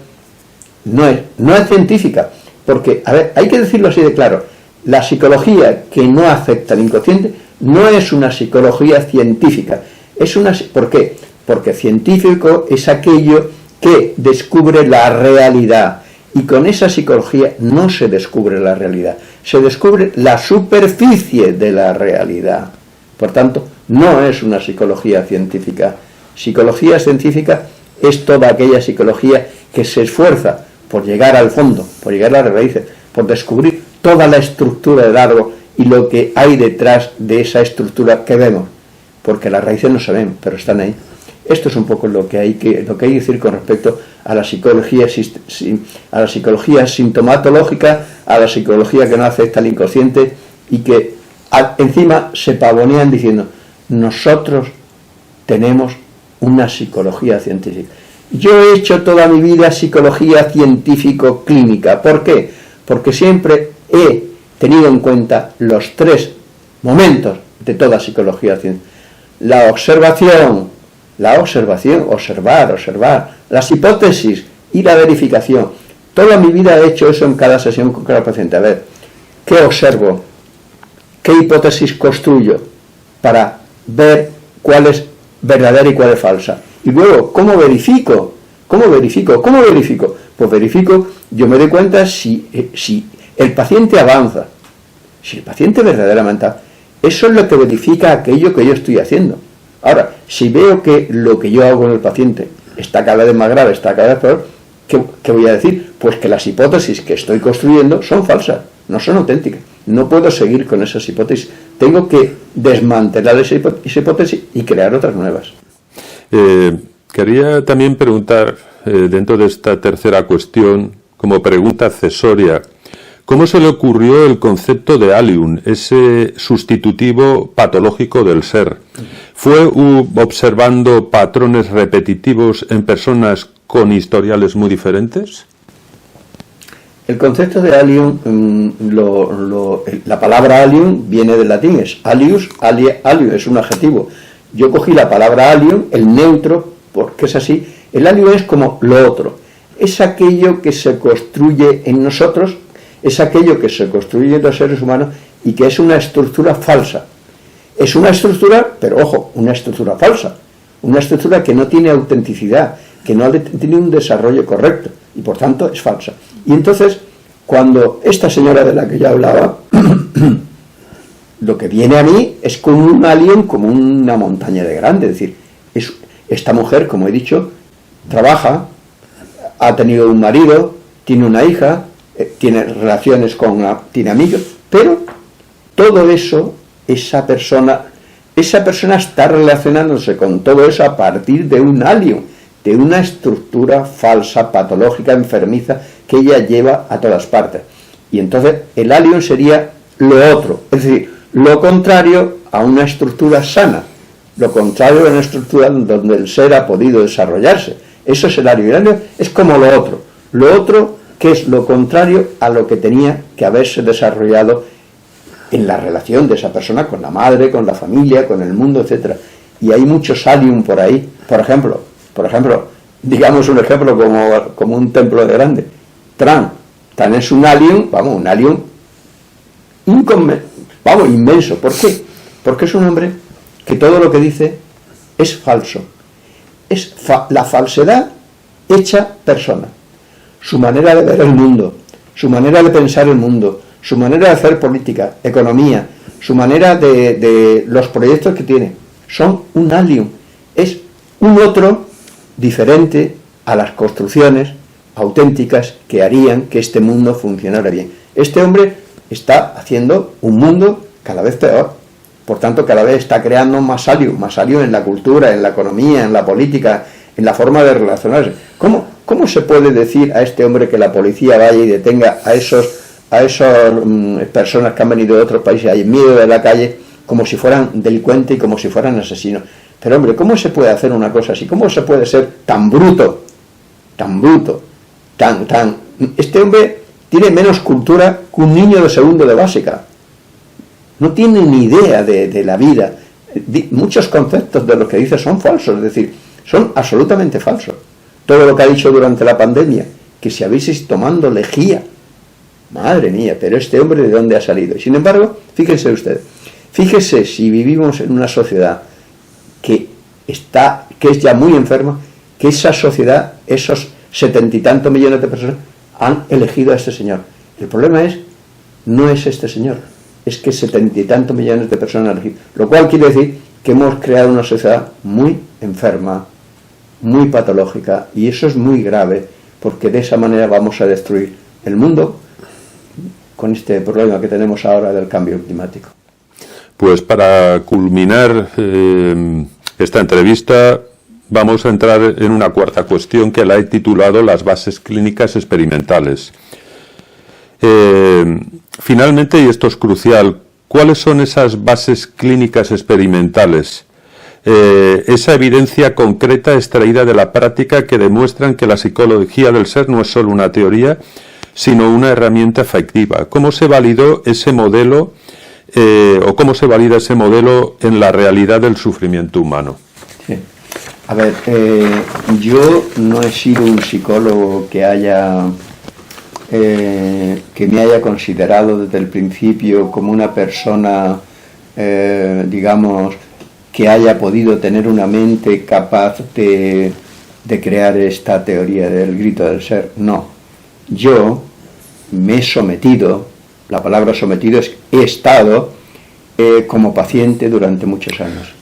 no es científica, porque, a ver, hay que decirlo así de claro, la psicología que no acepta el inconsciente no es una psicología científica. ¿Por qué? Porque científico es aquello que descubre la realidad, y con esa psicología no se descubre la realidad, se descubre la superficie de la realidad. Por tanto, no es una psicología científica. Psicología científica es toda aquella psicología que se esfuerza por llegar al fondo, por llegar a las raíces, por descubrir toda la estructura del árbol y lo que hay detrás de esa estructura que vemos, porque las raíces no se ven, pero están ahí. Esto es un poco lo que hay que decir con respecto a la psicología sintomatológica, a la psicología que no acepta el inconsciente y que encima se pavonean diciendo: nosotros tenemos una psicología científica. Yo he hecho toda mi vida psicología científico-clínica. ¿Por qué? Porque siempre he tenido en cuenta los tres momentos de toda psicología científica: la observar, las hipótesis y la verificación. Toda mi vida he hecho eso en cada sesión con cada paciente. A ver, ¿qué observo? ¿Qué hipótesis construyo para ver cuál es verdadera y cuál es falsa? Y luego, ¿cómo verifico? Pues verifico, yo me doy cuenta si el paciente avanza. Si el paciente verdaderamente avanza, eso es lo que verifica aquello que yo estoy haciendo. Ahora, si veo que lo que yo hago con el paciente está cada vez más grave, está cada vez peor, ¿qué voy a decir? Pues que las hipótesis que estoy construyendo son falsas, no son auténticas. No puedo seguir con esas hipótesis. Tengo que desmantelar esa hipótesis y crear otras nuevas. Quería también preguntar, dentro de esta tercera cuestión, como pregunta accesoria, ¿cómo se le ocurrió el concepto de alium, ese sustitutivo patológico del ser? ¿Fue observando patrones repetitivos en personas con historiales muy diferentes? El concepto de alium, la palabra alium viene del latín, es alius, alium es un adjetivo. Yo cogí la palabra alium, el neutro, porque es así. El alium es como lo otro, es aquello que se construye en nosotros, es aquello que se construye en los seres humanos y que es una estructura falsa. Es una estructura, pero ojo, una estructura falsa, una estructura que no tiene autenticidad, que no tiene un desarrollo correcto y por tanto es falsa. Y entonces, cuando esta señora de la que ya hablaba, lo que viene a mí es como un alien, como una montaña de grande, es decir, esta mujer, como he dicho, trabaja, ha tenido un marido, tiene una hija, tiene relaciones tiene amigos, pero todo eso, esa persona está relacionándose con todo eso a partir de un alien, de una estructura falsa, patológica, enfermiza, que ella lleva a todas partes. Y entonces el alien sería lo otro, es decir, lo contrario a una estructura sana, lo contrario a una estructura donde el ser ha podido desarrollarse. Eso es el alien. El alien es como lo otro que es lo contrario a lo que tenía que haberse desarrollado en la relación de esa persona con la madre, con la familia, con el mundo, etc. Y hay muchos aliens por ahí. Por ejemplo, digamos un ejemplo como un templo de grande. Tran es un alien, inmenso. ¿Por qué? Porque es un hombre que todo lo que dice es falso. Es la falsedad hecha persona. Su manera de ver el mundo, su manera de pensar el mundo, su manera de hacer política, economía, su manera de los proyectos que tiene, son un alien. Es un otro diferente a las construcciones auténticas que harían que este mundo funcionara bien. Este hombre está haciendo un mundo cada vez peor. Por tanto, cada vez está creando más aliens en la cultura, en la economía, en la política, en la forma de relacionarse. ¿Cómo se puede decir a este hombre que la policía vaya y detenga a esas personas que han venido de otros países en medio de la calle como si fueran delincuentes y como si fueran asesinos? Pero hombre, ¿cómo se puede hacer una cosa así? ¿Cómo se puede ser tan bruto? Este hombre tiene menos cultura que un niño de segundo de básica. No tiene ni idea de la vida. Muchos conceptos de lo que dice son falsos, es decir, son absolutamente falsos. Todo lo que ha dicho durante la pandemia, que si habéis ido tomando lejía, madre mía, pero este hombre ¿de dónde ha salido? Y sin embargo, fíjense ustedes, si vivimos en una sociedad que es ya muy enferma, que esa sociedad, esos 70 y tantos millones de personas, han elegido a este señor. El problema no es este señor, es que 70 y tantos millones de personas han elegido. Lo cual quiere decir que hemos creado una sociedad muy enferma, muy patológica, y eso es muy grave, porque de esa manera vamos a destruir el mundo con este problema que tenemos ahora del cambio climático. Pues para culminar esta entrevista, vamos a entrar en una cuarta cuestión que la he titulado las bases clínicas experimentales. Finalmente, y esto es crucial, ¿cuáles son esas bases clínicas experimentales? Esa evidencia concreta extraída de la práctica que demuestran que la psicología del ser no es solo una teoría, sino una herramienta efectiva. ¿Cómo se validó ese modelo o cómo se valida ese modelo en la realidad del sufrimiento humano? Sí. A ver, yo no he sido un psicólogo que me haya considerado desde el principio como una persona, digamos, que haya podido tener una mente capaz de crear esta teoría del grito del ser. No. Yo me he sometido, la palabra sometido es he estado como paciente durante muchos años.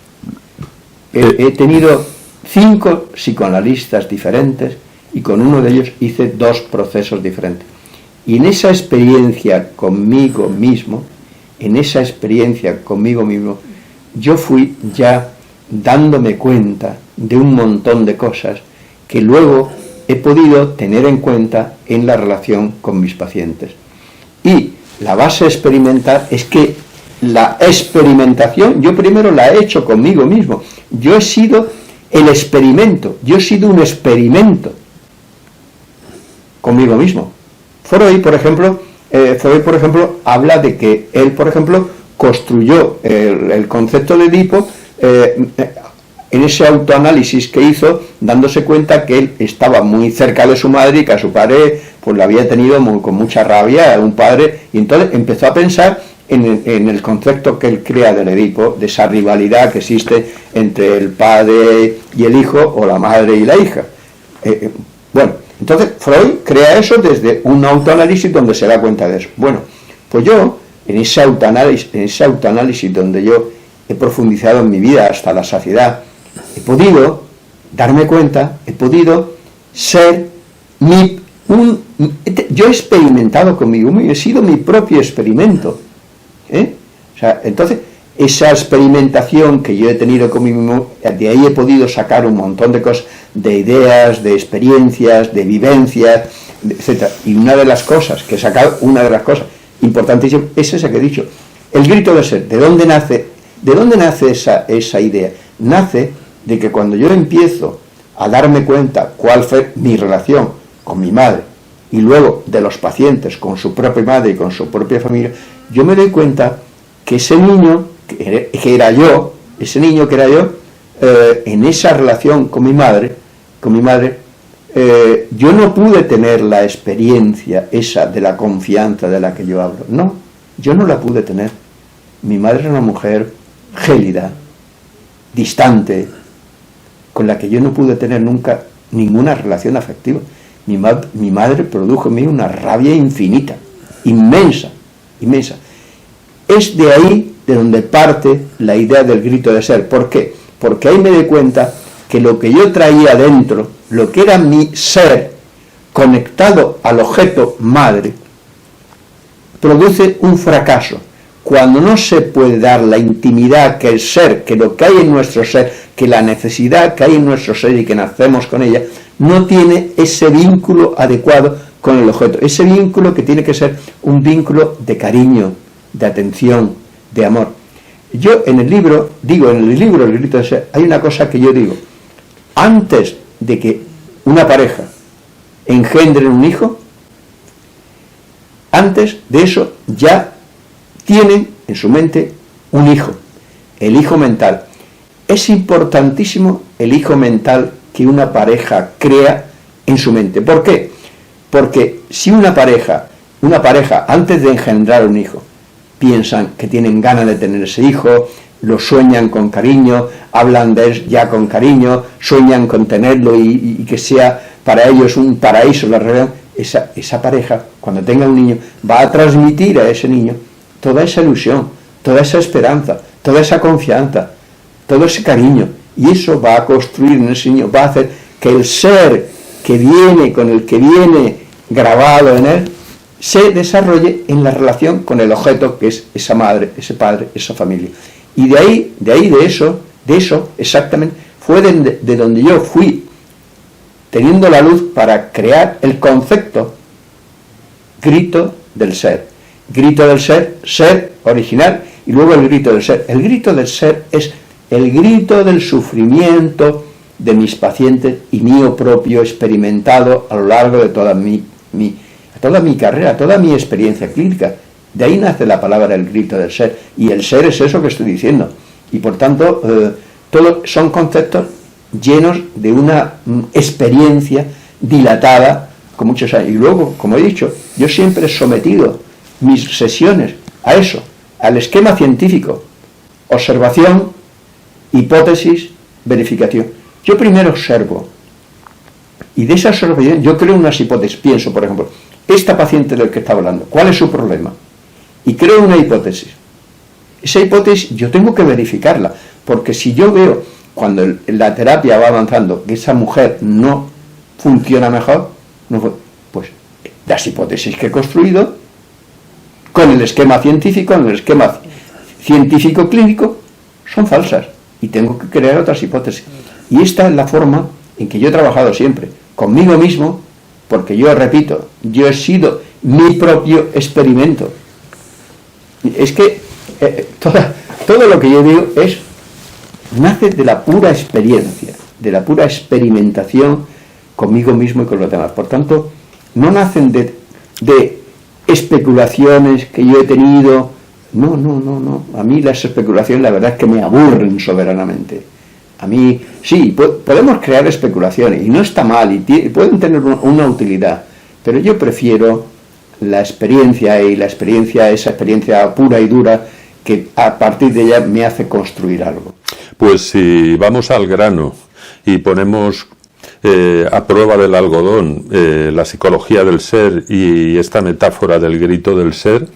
He tenido 5 psicoanalistas diferentes y con uno de ellos hice 2 procesos diferentes. Y en esa experiencia conmigo mismo, yo fui ya dándome cuenta de un montón de cosas que luego he podido tener en cuenta en la relación con mis pacientes. Y la base experimental es que la experimentación, yo primero la he hecho conmigo mismo. Yo he sido el experimento, yo he sido un experimento conmigo mismo. Freud, por ejemplo, habla de que él, por ejemplo, construyó el concepto de Edipo en ese autoanálisis que hizo, dándose cuenta que él estaba muy cerca de su madre y que a su padre pues lo había tenido con mucha rabia, un padre, y entonces empezó a pensar en el concepto que él crea del Edipo, de esa rivalidad que existe entre el padre y el hijo, o la madre y la hija. Bueno, entonces Freud crea eso desde un autoanálisis donde se da cuenta de eso. Bueno, pues yo, en ese autoanálisis donde yo he profundizado en mi vida hasta la saciedad, he podido darme cuenta, he podido ser yo he experimentado conmigo mismo, he sido mi propio experimento. O sea, entonces, esa experimentación que yo he tenido conmigo mismo, de ahí he podido sacar un montón de cosas, de ideas, de experiencias, de vivencias, etc. Y una de las cosas que he sacado, una de las cosas importantísimas, es esa que he dicho, el grito de ser. ¿De dónde nace esa idea? Nace de que cuando yo empiezo a darme cuenta cuál fue mi relación con mi madre, y luego de los pacientes con su propia madre y con su propia familia, yo me doy cuenta que ese niño que era yo, en esa relación con mi madre, yo no pude tener la experiencia esa de la confianza de la que yo hablo. No, yo no la pude tener. Mi madre era una mujer gélida, distante, con la que yo no pude tener nunca ninguna relación afectiva. Mi madre produjo en mí una rabia infinita, inmensa. Es de ahí de donde parte la idea del grito de ser. ¿Por qué? Porque ahí me doy cuenta que lo que yo traía dentro, lo que era mi ser conectado al objeto madre, produce un fracaso. Cuando no se puede dar la intimidad que el ser, que lo que hay en nuestro ser, que la necesidad que hay en nuestro ser y que nacemos con ella, no tiene ese vínculo adecuado con el objeto. Ese vínculo que tiene que ser un vínculo de cariño, de atención, de amor. Yo en el libro, El grito de ser, hay una cosa que yo digo. Antes de que una pareja engendre un hijo, antes de eso ya tienen en su mente un hijo, el hijo mental. Es importantísimo el hijo mental que una pareja crea en su mente. ¿Por qué? Porque si una pareja antes de engendrar un hijo, piensan que tienen ganas de tener ese hijo, lo sueñan con cariño, hablan de él ya con cariño, sueñan con tenerlo y que sea para ellos un paraíso la realidad, esa pareja, cuando tenga un niño, va a transmitir a ese niño toda esa ilusión, toda esa esperanza, toda esa confianza, todo ese cariño, y eso va a construir en ese niño, va a hacer que el ser que viene, con el que viene grabado en él, se desarrolle en la relación con el objeto que es esa madre, ese padre, esa familia. Y de eso exactamente, fue de donde yo fui teniendo la luz para crear el concepto grito del ser. Grito del ser, ser original, y luego el grito del ser. El grito del ser es el grito del sufrimiento de mis pacientes y mío propio experimentado a lo largo de toda mi carrera, toda mi experiencia clínica. De ahí nace la palabra el grito del ser, y el ser es eso que estoy diciendo, y por tanto todos son conceptos llenos de una experiencia dilatada con muchos años. Y luego, como he dicho, yo siempre he sometido mis sesiones a eso, al esquema científico: observación, hipótesis, verificación. Yo primero observo, y de esa observación yo creo unas hipótesis. Pienso, por ejemplo, esta paciente del que está hablando, ¿cuál es su problema? Y creo una hipótesis. Esa hipótesis yo tengo que verificarla, porque si yo veo, cuando la terapia va avanzando, que esa mujer no funciona mejor, pues las hipótesis que he construido, con el esquema científico, en el esquema científico clínico, son falsas, y tengo que crear otras hipótesis. Y esta es la forma en que yo he trabajado siempre, conmigo mismo, porque yo repito, yo he sido mi propio experimento. Es que todo lo que yo digo nace de la pura experiencia, de la pura experimentación conmigo mismo y con los demás. Por tanto, no nacen de especulaciones que yo he tenido. No. A mí las especulaciones, la verdad es que me aburren soberanamente. A mí, sí, podemos crear especulaciones, y no está mal, y pueden tener una utilidad, pero yo prefiero la experiencia, y esa experiencia pura y dura, que a partir de ella me hace construir algo. Pues si vamos al grano y ponemos a prueba del algodón la psicología del ser y esta metáfora del grito del ser,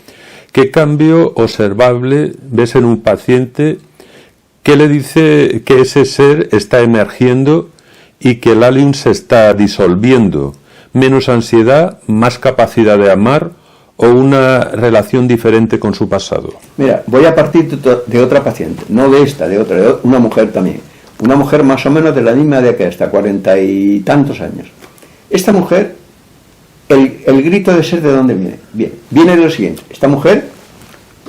¿qué cambio observable ves en un paciente que le dice que ese ser está emergiendo y que el alien se está disolviendo? Menos ansiedad, más capacidad de amar o una relación diferente con su pasado. Mira, voy a partir de otra paciente, no de esta, de otra, de una mujer también. Una mujer más o menos de la misma edad que esta, 40 y tantos años. Esta mujer, el grito de ser, ¿de dónde viene? Bien, viene de lo siguiente. Esta mujer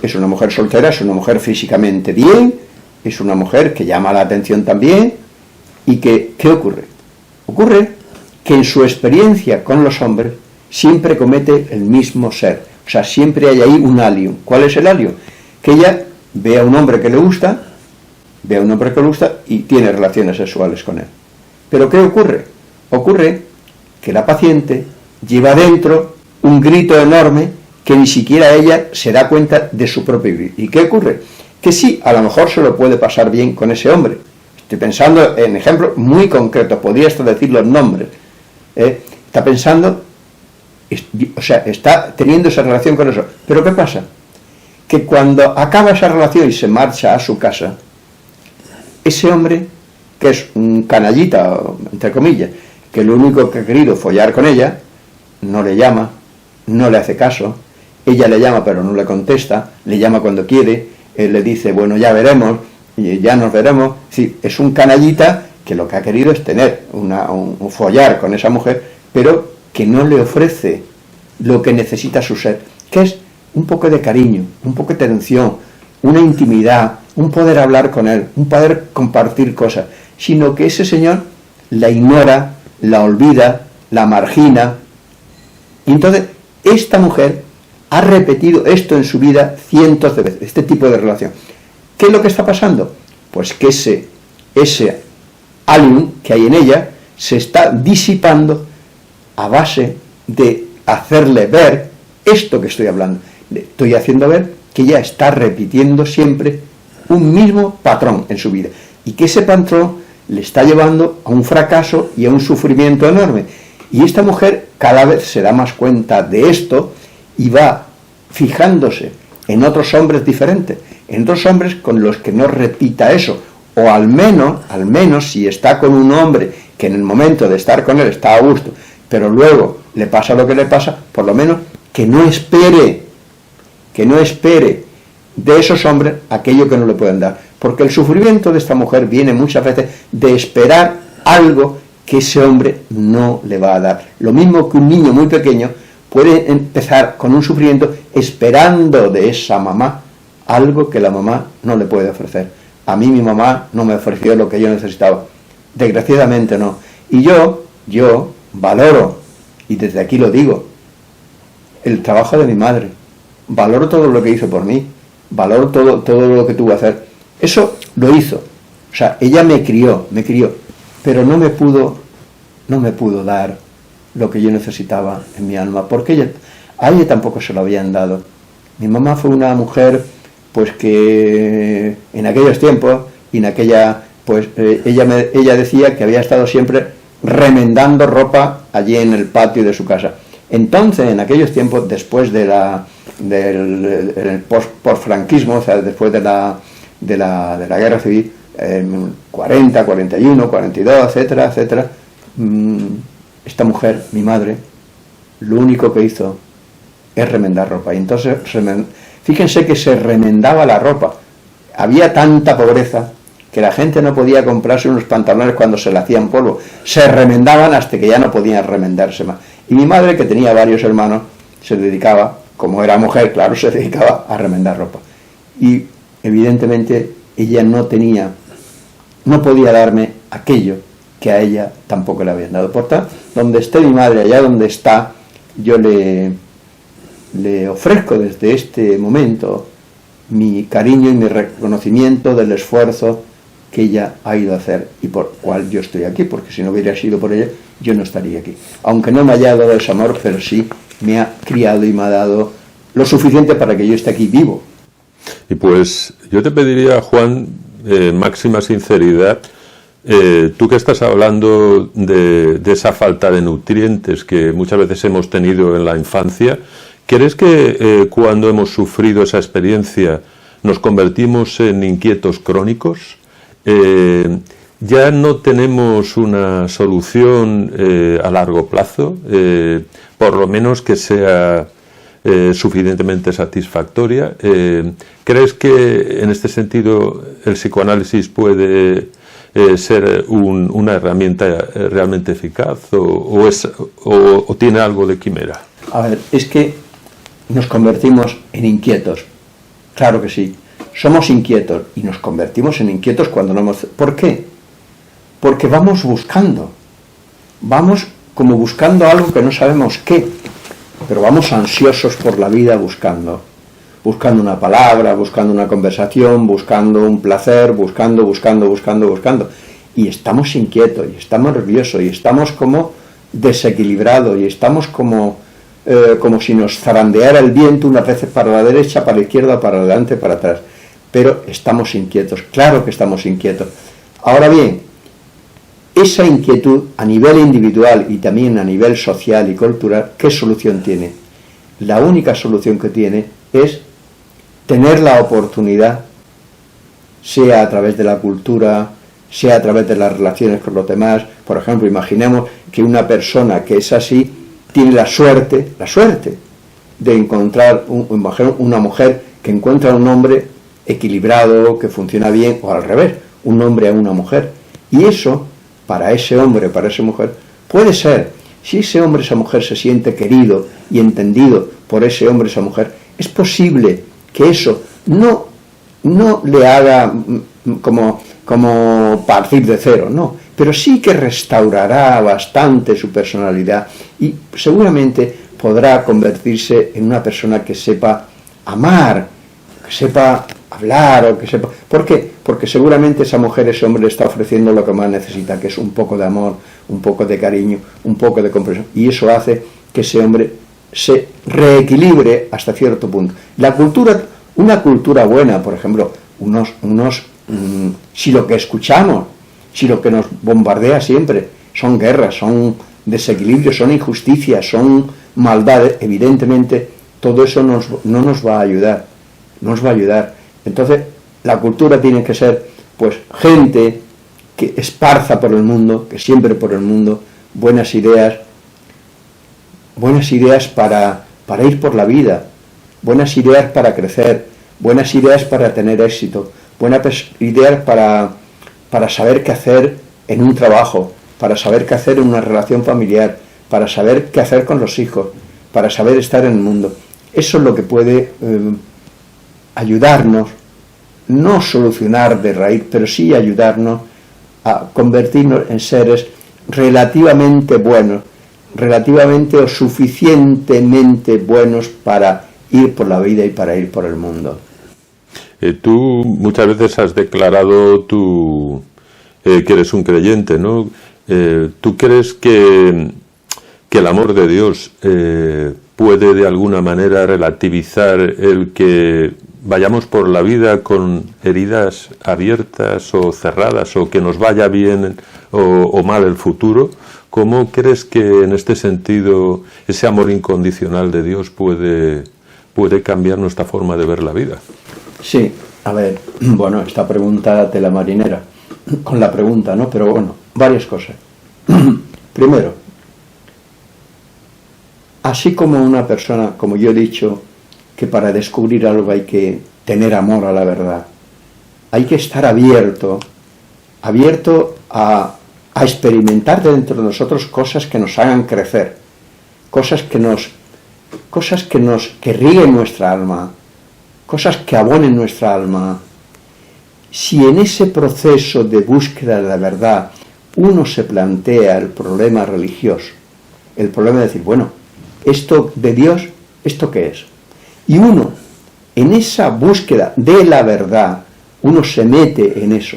es una mujer soltera, es una mujer físicamente bien, es una mujer que llama la atención también, y que, ¿qué ocurre? Ocurre que en su experiencia con los hombres siempre comete el mismo ser. O sea, siempre hay ahí un alien. ¿Cuál es el alien? Que ella ve a un hombre que le gusta, y tiene relaciones sexuales con él. ¿Pero qué ocurre? Ocurre que la paciente lleva dentro un grito enorme que ni siquiera ella se da cuenta de su propio grito. ¿Y qué ocurre? Que sí, a lo mejor se lo puede pasar bien con ese hombre. Estoy pensando en ejemplos muy concretos, podría hasta decir los nombres. Está pensando, o sea, está teniendo esa relación con eso. ¿Pero qué pasa? Que cuando acaba esa relación y se marcha a su casa, ese hombre, que es un canallita, entre comillas, que lo único que ha querido follar con ella, no le llama, no le hace caso, ella le llama pero no le contesta, le llama cuando quiere, él le dice, bueno, ya veremos, y ya nos veremos. Sí, es un canallita que lo que ha querido es tener un follar con esa mujer, pero que no le ofrece lo que necesita su ser, que es un poco de cariño, un poco de atención, una intimidad, un poder hablar con él, un poder compartir cosas, sino que ese señor la ignora, la olvida, la margina. Y entonces esta mujer ha repetido esto en su vida cientos de veces, este tipo de relación. ¿Qué es lo que está pasando? Pues que ese alien que hay en ella se está disipando a base de hacerle ver esto que estoy hablando. Le estoy haciendo ver que ella está repitiendo siempre un mismo patrón en su vida, y que ese patrón le está llevando a un fracaso y a un sufrimiento enorme. Y esta mujer cada vez se da más cuenta de esto y va fijándose en otros hombres diferentes, en otros hombres con los que no repita eso, o al menos si está con un hombre que en el momento de estar con él está a gusto, pero luego le pasa lo que le pasa, por lo menos que no espere de esos hombres aquello que no le pueden dar, porque el sufrimiento de esta mujer viene muchas veces de esperar algo que ese hombre no le va a dar. Lo mismo que un niño muy pequeño puede empezar con un sufrimiento esperando de esa mamá algo que la mamá no le puede ofrecer. A mí mi mamá no me ofreció lo que yo necesitaba, desgraciadamente no. Y yo valoro, y desde aquí lo digo, el trabajo de mi madre, valoro todo lo que hizo por mí, valoro todo lo que tuvo que hacer. Eso lo hizo, o sea, ella me crió, pero no me pudo dar lo que yo necesitaba en mi alma, porque a ella tampoco se lo habían dado. Mi mamá fue una mujer, pues que en aquellos tiempos, y en aquella, pues ella decía que había estado siempre remendando ropa allí en el patio de su casa. Entonces, en aquellos tiempos, después del post-franquismo, o sea, después de la guerra civil, 40, 41, 42, etcétera, etcétera, esta mujer, mi madre, lo único que hizo es remendar ropa. Y entonces, fíjense que se remendaba la ropa. Había tanta pobreza que la gente no podía comprarse unos pantalones cuando se le hacían polvo. Se remendaban hasta que ya no podían remendarse más. Y mi madre, que tenía varios hermanos, se dedicaba, como era mujer, claro, se dedicaba a remendar ropa. Y evidentemente ella no podía darme aquello que a ella tampoco le habían dado. Por tanto, donde esté mi madre, allá donde está, yo le ofrezco desde este momento mi cariño y mi reconocimiento del esfuerzo que ella ha ido a hacer y por cual yo estoy aquí, porque si no hubiera sido por ella, yo no estaría aquí. Aunque no me haya dado ese amor, pero sí me ha criado y me ha dado lo suficiente para que yo esté aquí vivo. Y pues yo te pediría, Juan, máxima sinceridad, tú que estás hablando de esa falta de nutrientes que muchas veces hemos tenido en la infancia, ¿crees que cuando hemos sufrido esa experiencia nos convertimos en inquietos crónicos? Ya no tenemos una solución a largo plazo, por lo menos que sea suficientemente satisfactoria. ¿Crees que en este sentido el psicoanálisis puede ser una herramienta realmente eficaz o tiene algo de quimera? A ver, es que nos convertimos en inquietos, claro que sí. Somos inquietos y nos convertimos en inquietos cuando no hemos... ¿Por qué? Porque vamos como buscando algo que no sabemos qué, pero vamos ansiosos por la vida buscando una palabra, buscando una conversación, buscando un placer, buscando, y estamos inquietos, y estamos nerviosos, y estamos como desequilibrados, y estamos como si nos zarandeara el viento unas veces para la derecha, para la izquierda, para adelante, para atrás. Pero estamos inquietos, claro que estamos inquietos. Ahora bien, esa inquietud a nivel individual y también a nivel social y cultural, ¿qué solución tiene? La única solución que tiene es tener la oportunidad, sea a través de la cultura, sea a través de las relaciones con los demás. Por ejemplo, imaginemos que una persona que es así tiene la suerte de encontrar una mujer que encuentra un hombre equilibrado, que funciona bien, o al revés, un hombre a una mujer. Y eso, para ese hombre, para esa mujer, puede ser, si ese hombre, esa mujer se siente querido y entendido por ese hombre, esa mujer, es posible que eso no le haga como partir de cero, no, pero sí que restaurará bastante su personalidad y seguramente podrá convertirse en una persona que sepa amar, que sepa hablar, o que sepa... ¿Por qué? Porque seguramente esa mujer, ese hombre le está ofreciendo lo que más necesita, que es un poco de amor, un poco de cariño, un poco de comprensión, y eso hace que ese hombre se reequilibre hasta cierto punto. La cultura, una cultura buena, por ejemplo, si lo que escuchamos, si lo que nos bombardea siempre son guerras, son desequilibrios, son injusticias, son maldades, evidentemente todo eso no nos va a ayudar, Entonces, la cultura tiene que ser, pues, gente que esparza por el mundo, que siempre por el mundo, buenas ideas para ir por la vida, buenas ideas para crecer, buenas ideas para tener éxito, buenas ideas para saber qué hacer en un trabajo, para saber qué hacer en una relación familiar, para saber qué hacer con los hijos, para saber estar en el mundo. Eso es lo que puede ayudarnos, no solucionar de raíz, pero sí ayudarnos a convertirnos en seres relativamente buenos, relativamente o suficientemente buenos para ir por la vida y para ir por el mundo. Tú muchas veces has declarado que eres un creyente, ¿no? ¿Tú crees que el amor de Dios puede de alguna manera relativizar el que vayamos por la vida con heridas abiertas o cerradas, o que nos vaya bien o mal el futuro? ¿Cómo crees que en este sentido ese amor incondicional de Dios puede cambiar nuestra forma de ver la vida? Sí, a ver, bueno, esta pregunta de la marinera, con la pregunta, ¿no? Pero bueno, varias cosas. Primero, así como una persona, como yo he dicho, que para descubrir algo hay que tener amor a la verdad, hay que estar abierto a experimentar dentro de nosotros cosas que nos hagan crecer, cosas que rieguen nuestra alma, cosas que abonen nuestra alma. Si en ese proceso de búsqueda de la verdad uno se plantea el problema religioso, el problema de decir, bueno, esto de Dios, ¿esto qué es? Y uno, en esa búsqueda de la verdad, uno se mete en eso,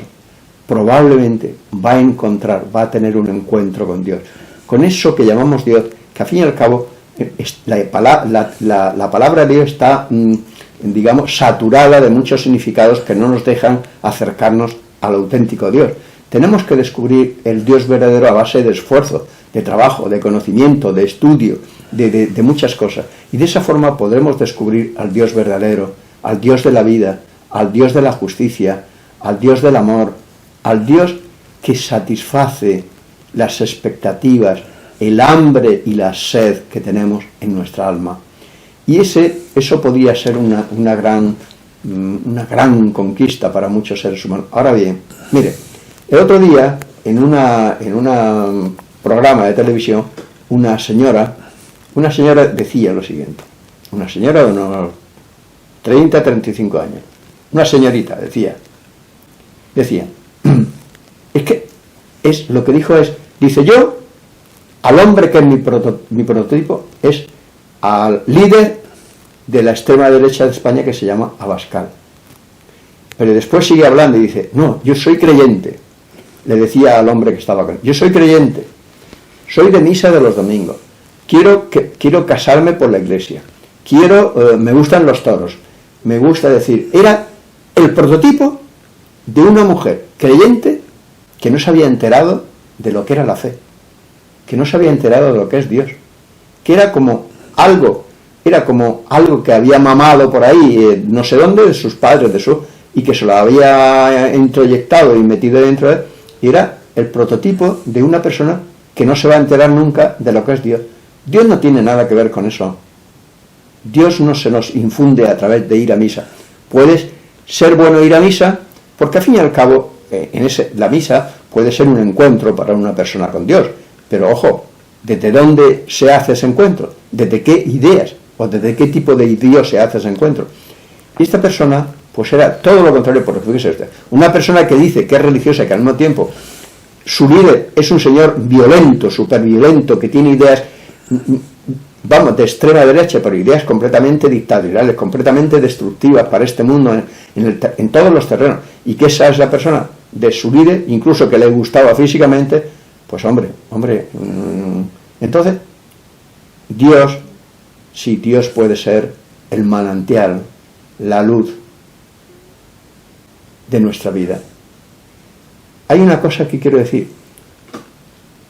probablemente va a tener un encuentro con Dios, con eso que llamamos Dios, que al fin y al cabo la palabra Dios está, digamos, saturada de muchos significados que no nos dejan acercarnos al auténtico Dios. Tenemos que descubrir el Dios verdadero a base de esfuerzo, de trabajo, de conocimiento, de estudio, de muchas cosas. Y de esa forma podremos descubrir al Dios verdadero, al Dios de la vida, al Dios de la justicia, al Dios del amor, al Dios que satisface las expectativas, el hambre y la sed que tenemos en nuestra alma. Y eso podría ser una gran conquista para muchos seres humanos. Ahora bien, mire, el otro día, en un programa de televisión, una señora decía lo siguiente, una señora de unos 30, 35 años, una señorita decía, es lo que dijo dice, yo, al hombre que es mi prototipo, es al líder de la extrema derecha de España que se llama Abascal. Pero después sigue hablando y dice, no, yo soy creyente. Le decía al hombre que estaba con él, yo soy creyente, soy de misa de los domingos, quiero casarme por la iglesia, me gustan los toros, me gusta decir, era el prototipo de una mujer creyente que no se había enterado de lo que era la fe, que no se había enterado de lo que es Dios, que era como algo que había mamado por ahí, no sé dónde, de sus padres, y que se lo había introyectado y metido dentro de él, y era el prototipo de una persona que no se va a enterar nunca de lo que es Dios. Dios no tiene nada que ver con eso. Dios no se nos infunde a través de ir a misa. Puedes ser bueno ir a misa, porque al fin y al cabo, la misa puede ser un encuentro para una persona con Dios. Pero ojo, ¿desde dónde se hace ese encuentro? ¿Desde qué ideas? ¿O desde qué tipo de Dios se hace ese encuentro? Y esta persona, pues era todo lo contrario, por referirse a usted. Una persona que dice que es religiosa, que al mismo tiempo su líder es un señor violento, superviolento, que tiene ideas, vamos, de extrema derecha, pero ideas completamente dictatoriales, completamente destructivas para este mundo en todos los terrenos, y que esa es la persona de su líder, incluso que le gustaba físicamente, pues hombre, entonces Dios, sí, Dios puede ser el manantial, la luz de nuestra vida. Hay una cosa que quiero decir,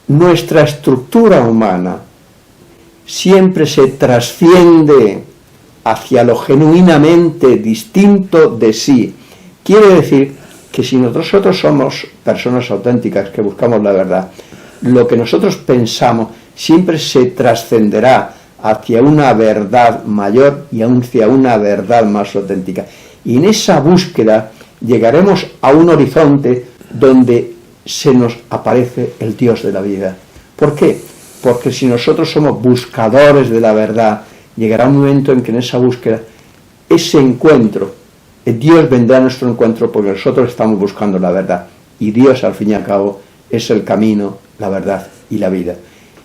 nuestra estructura humana siempre se trasciende hacia lo genuinamente distinto de sí. Quiere decir que si nosotros somos personas auténticas que buscamos la verdad, lo que nosotros pensamos siempre se trascenderá hacia una verdad mayor y hacia una verdad más auténtica. Y en esa búsqueda llegaremos a un horizonte donde se nos aparece el Dios de la vida. ¿Por qué? Porque si nosotros somos buscadores de la verdad, llegará un momento en que en esa búsqueda, ese encuentro, Dios vendrá a nuestro encuentro porque nosotros estamos buscando la verdad. Y Dios, al fin y al cabo, es el camino, la verdad y la vida.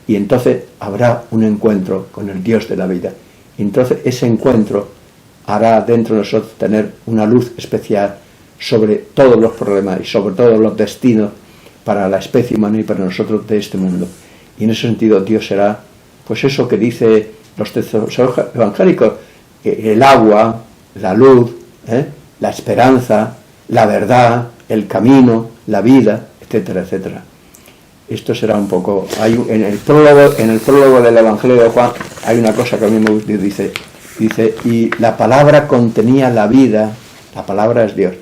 Y entonces habrá un encuentro con el Dios de la vida. Y entonces ese encuentro hará dentro de nosotros tener una luz especial sobre todos los problemas y sobre todos los destinos para la especie humana y para nosotros de este mundo. Y en ese sentido Dios será, pues eso que dice los textos evangélicos, el agua, la luz, la esperanza, la verdad, el camino, la vida, etcétera, etcétera. esto será un poco... en el prólogo del Evangelio de Juan hay una cosa que a mí me gusta, dice, y la palabra contenía la vida, la palabra es Dios,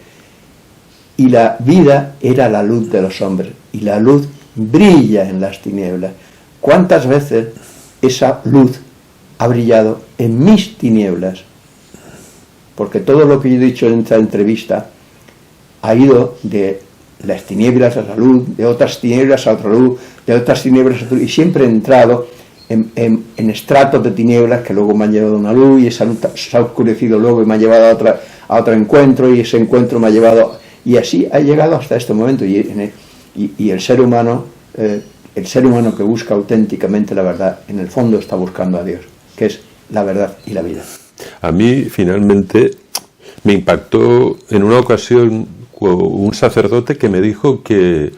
y la vida era la luz de los hombres, y la luz brilla en las tinieblas. ¿Cuántas veces esa luz ha brillado en mis tinieblas? Porque todo lo que yo he dicho en esta entrevista ha ido de las tinieblas a la luz, de otras tinieblas a otra luz, de otras tinieblas a otra luz, y siempre he entrado en estratos de tinieblas que luego me han llevado a una luz, y esa luz se ha oscurecido luego y me ha llevado a otro encuentro, y ese encuentro me ha llevado, y así ha llegado hasta este momento. Y el ser humano que busca auténticamente la verdad, en el fondo está buscando a Dios, que es la verdad y la vida. A mí, finalmente, me impactó en una ocasión un sacerdote que me dijo que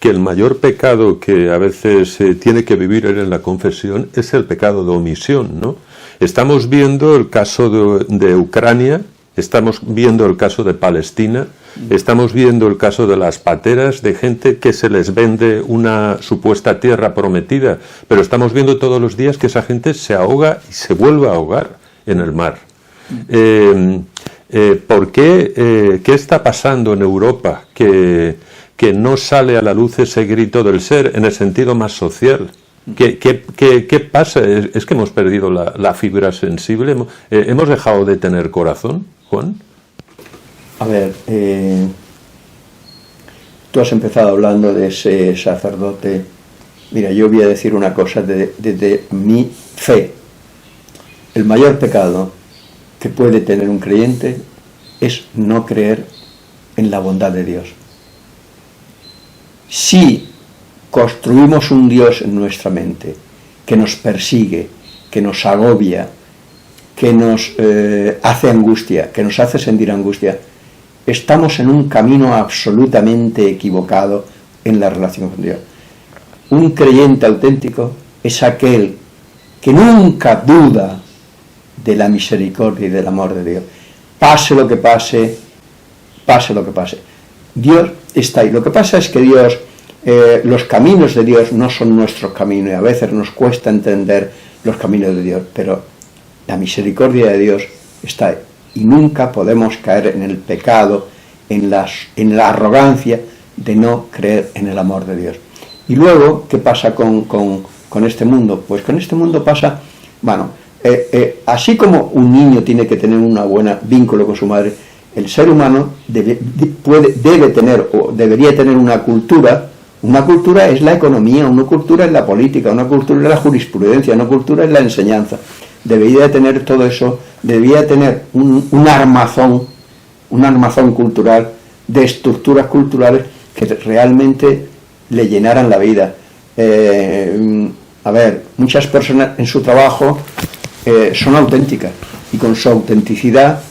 el mayor pecado que a veces tiene que vivir él en la confesión es el pecado de omisión, ¿no? Estamos viendo el caso de Ucrania, estamos viendo el caso de Palestina, estamos viendo el caso de las pateras, de gente que se les vende una supuesta tierra prometida, pero estamos viendo todos los días que esa gente se ahoga y se vuelve a ahogar en el mar. ¿Por qué? ¿Qué está pasando en Europa que no sale a la luz ese grito del ser en el sentido más social? ¿Qué pasa? ¿Es que hemos perdido la fibra sensible? ¿Hemos dejado de tener corazón, Juan? A ver, tú has empezado hablando de ese sacerdote. Mira, yo voy a decir una cosa desde mi fe. El mayor pecado que puede tener un creyente es no creer en la bondad de Dios. Si construimos un Dios en nuestra mente que nos persigue, que nos agobia, que nos hace angustia, que nos hace sentir angustia, estamos en un camino absolutamente equivocado en la relación con Dios. Un creyente auténtico es aquel que nunca duda de la misericordia y del amor de Dios. Pase lo que pase, pase lo que pase. Dios está ahí. Lo que pasa es que Dios, los caminos de Dios no son nuestros caminos, y a veces nos cuesta entender los caminos de Dios, pero la misericordia de Dios está ahí. Y nunca podemos caer en el pecado, en la arrogancia de no creer en el amor de Dios. Y luego, ¿qué pasa con este mundo? Pues con este mundo pasa, bueno, así como un niño tiene que tener un buen vínculo con su madre, el ser humano debe tener o debería tener una cultura. Una cultura es la economía, una cultura es la política, una cultura es la jurisprudencia, una cultura es la enseñanza. Debería tener todo eso, debería tener un armazón cultural, de estructuras culturales que realmente le llenaran la vida. A ver, muchas personas en su trabajo son auténticas, y con su autenticidad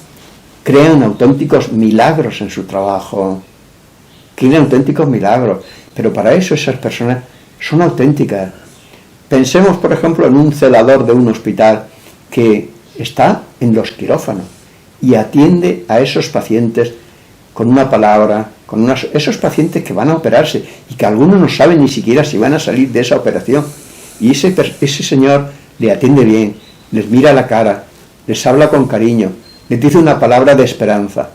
crean auténticos milagros en su trabajo, crean auténticos milagros, pero para eso esas personas son auténticas. Pensemos, por ejemplo, en un celador de un hospital que está en los quirófanos y atiende a esos pacientes con una palabra, esos pacientes que van a operarse y que algunos no saben ni siquiera si van a salir de esa operación, y ese señor le atiende bien, les mira a la cara, les habla con cariño, les dice una palabra de esperanza.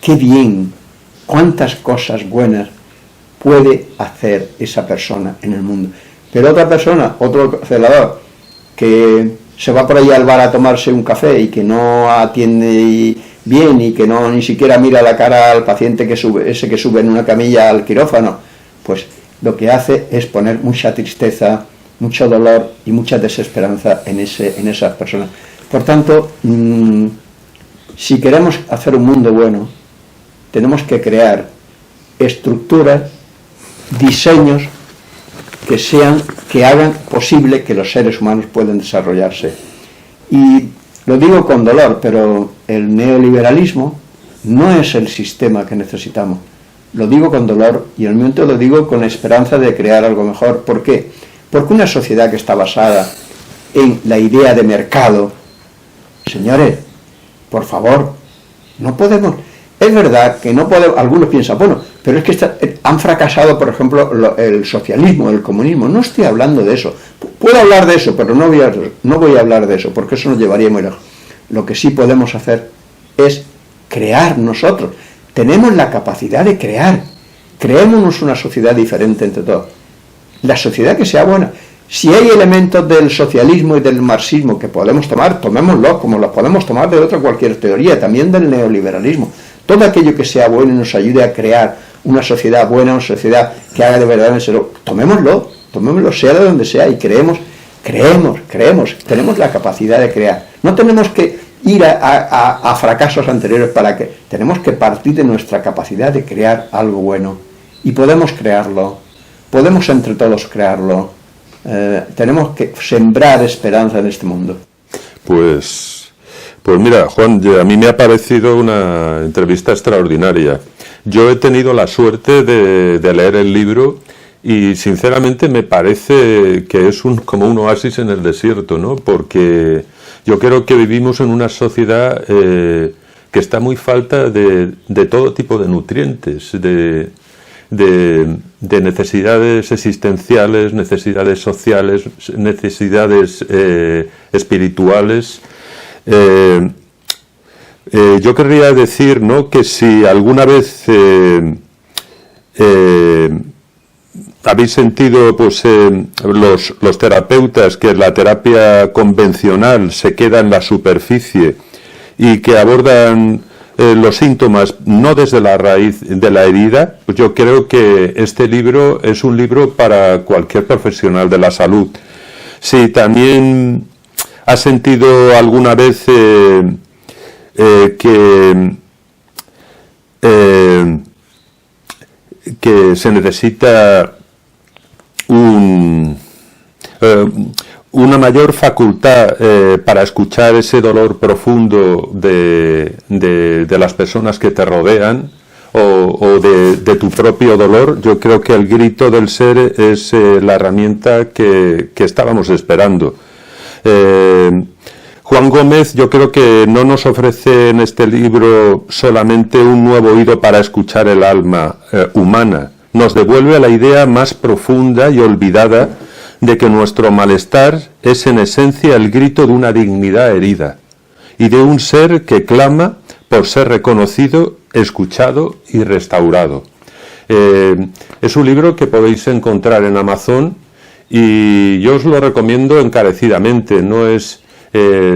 ¡Qué bien! ¿Cuántas cosas buenas puede hacer esa persona en el mundo? Pero otra persona, otro celador, que se va por ahí al bar a tomarse un café y que no atiende bien y que no ni siquiera mira la cara al paciente que sube en una camilla al quirófano, pues lo que hace es poner mucha tristeza, mucho dolor y mucha desesperanza en esas personas. Por tanto, si queremos hacer un mundo bueno, tenemos que crear estructuras, diseños que hagan posible que los seres humanos puedan desarrollarse. Y lo digo con dolor, pero el neoliberalismo no es el sistema que necesitamos. Lo digo con dolor, y al momento lo digo con la esperanza de crear algo mejor. ¿Por qué? Porque una sociedad que está basada en la idea de mercado, señores, por favor, no podemos. Es verdad que no podemos. Algunos piensan, bueno, Pero es que han fracasado, por ejemplo, el socialismo, el comunismo. No estoy hablando de eso. Puedo hablar de eso, pero no voy a hablar de eso, porque eso nos llevaría muy lejos. Lo que sí podemos hacer es crear nosotros. Tenemos la capacidad de crear. Creémonos una sociedad diferente entre todos. La sociedad que sea buena. Si hay elementos del socialismo y del marxismo que podemos tomar, tomémoslos, como los podemos tomar de otra cualquier teoría, también del neoliberalismo. Todo aquello que sea bueno y nos ayude a crear una sociedad buena, una sociedad que haga de verdad en serio, tomémoslo, sea de donde sea, y creemos, tenemos la capacidad de crear. No tenemos que ir a fracasos anteriores para que, tenemos que partir de nuestra capacidad de crear algo bueno, y podemos crearlo, podemos entre todos crearlo. Tenemos que sembrar esperanza en este mundo. Pues mira, Juan, a mí me ha parecido una entrevista extraordinaria. Yo he tenido la suerte de leer el libro y sinceramente me parece que es como un oasis en el desierto, ¿no? Porque yo creo que vivimos en una sociedad que está muy falta de todo tipo de nutrientes, de necesidades existenciales, necesidades sociales, necesidades espirituales. Yo querría decir, ¿no?, que si alguna vez habéis sentido, pues, los terapeutas, que la terapia convencional se queda en la superficie y que abordan los síntomas no desde la raíz de la herida, pues yo creo que este libro es un libro para cualquier profesional de la salud. Si también has sentido alguna vez que se necesita una mayor facultad para escuchar ese dolor profundo de las personas que te rodean, o de tu propio dolor, yo creo que el grito del ser es la herramienta que estábamos esperando. Juan Gómez, yo creo que no nos ofrece en este libro solamente un nuevo oído para escuchar el alma humana, nos devuelve a la idea más profunda y olvidada de que nuestro malestar es en esencia el grito de una dignidad herida y de un ser que clama por ser reconocido, escuchado y restaurado. Es un libro que podéis encontrar en Amazon y yo os lo recomiendo encarecidamente. No es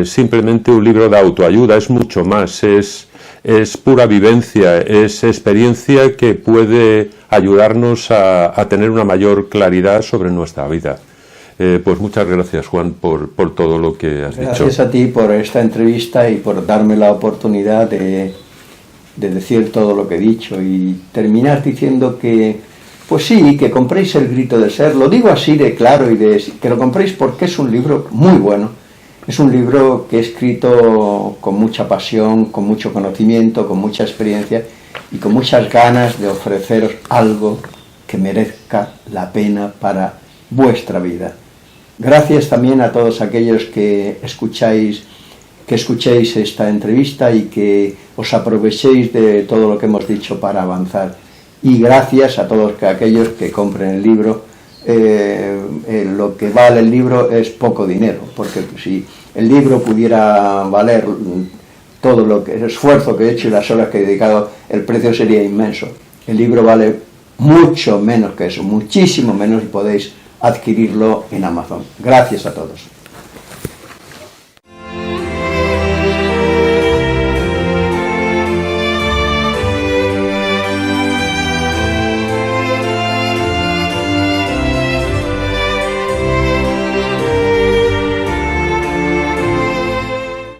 simplemente un libro de autoayuda, es mucho más, es pura vivencia, es experiencia que puede ayudarnos a tener una mayor claridad sobre nuestra vida. Pues muchas gracias, Juan, por todo lo que has dicho. Gracias a ti por esta entrevista y por darme la oportunidad de decir todo lo que he dicho y terminar diciendo que, pues sí, que compréis El grito del ser. Lo digo así de claro y que lo compréis porque es un libro muy bueno. Es un libro que he escrito con mucha pasión, con mucho conocimiento, con mucha experiencia y con muchas ganas de ofreceros algo que merezca la pena para vuestra vida. Gracias también a todos aquellos que escuchéis esta entrevista y que os aprovechéis de todo lo que hemos dicho para avanzar. Y gracias a todos aquellos que compren el libro. Lo que vale el libro es poco dinero, porque si el libro pudiera valer todo el esfuerzo que he hecho y las horas que he dedicado, el precio sería inmenso. El libro vale mucho menos que eso, muchísimo menos, y podéis adquirirlo en Amazon. Gracias a todos.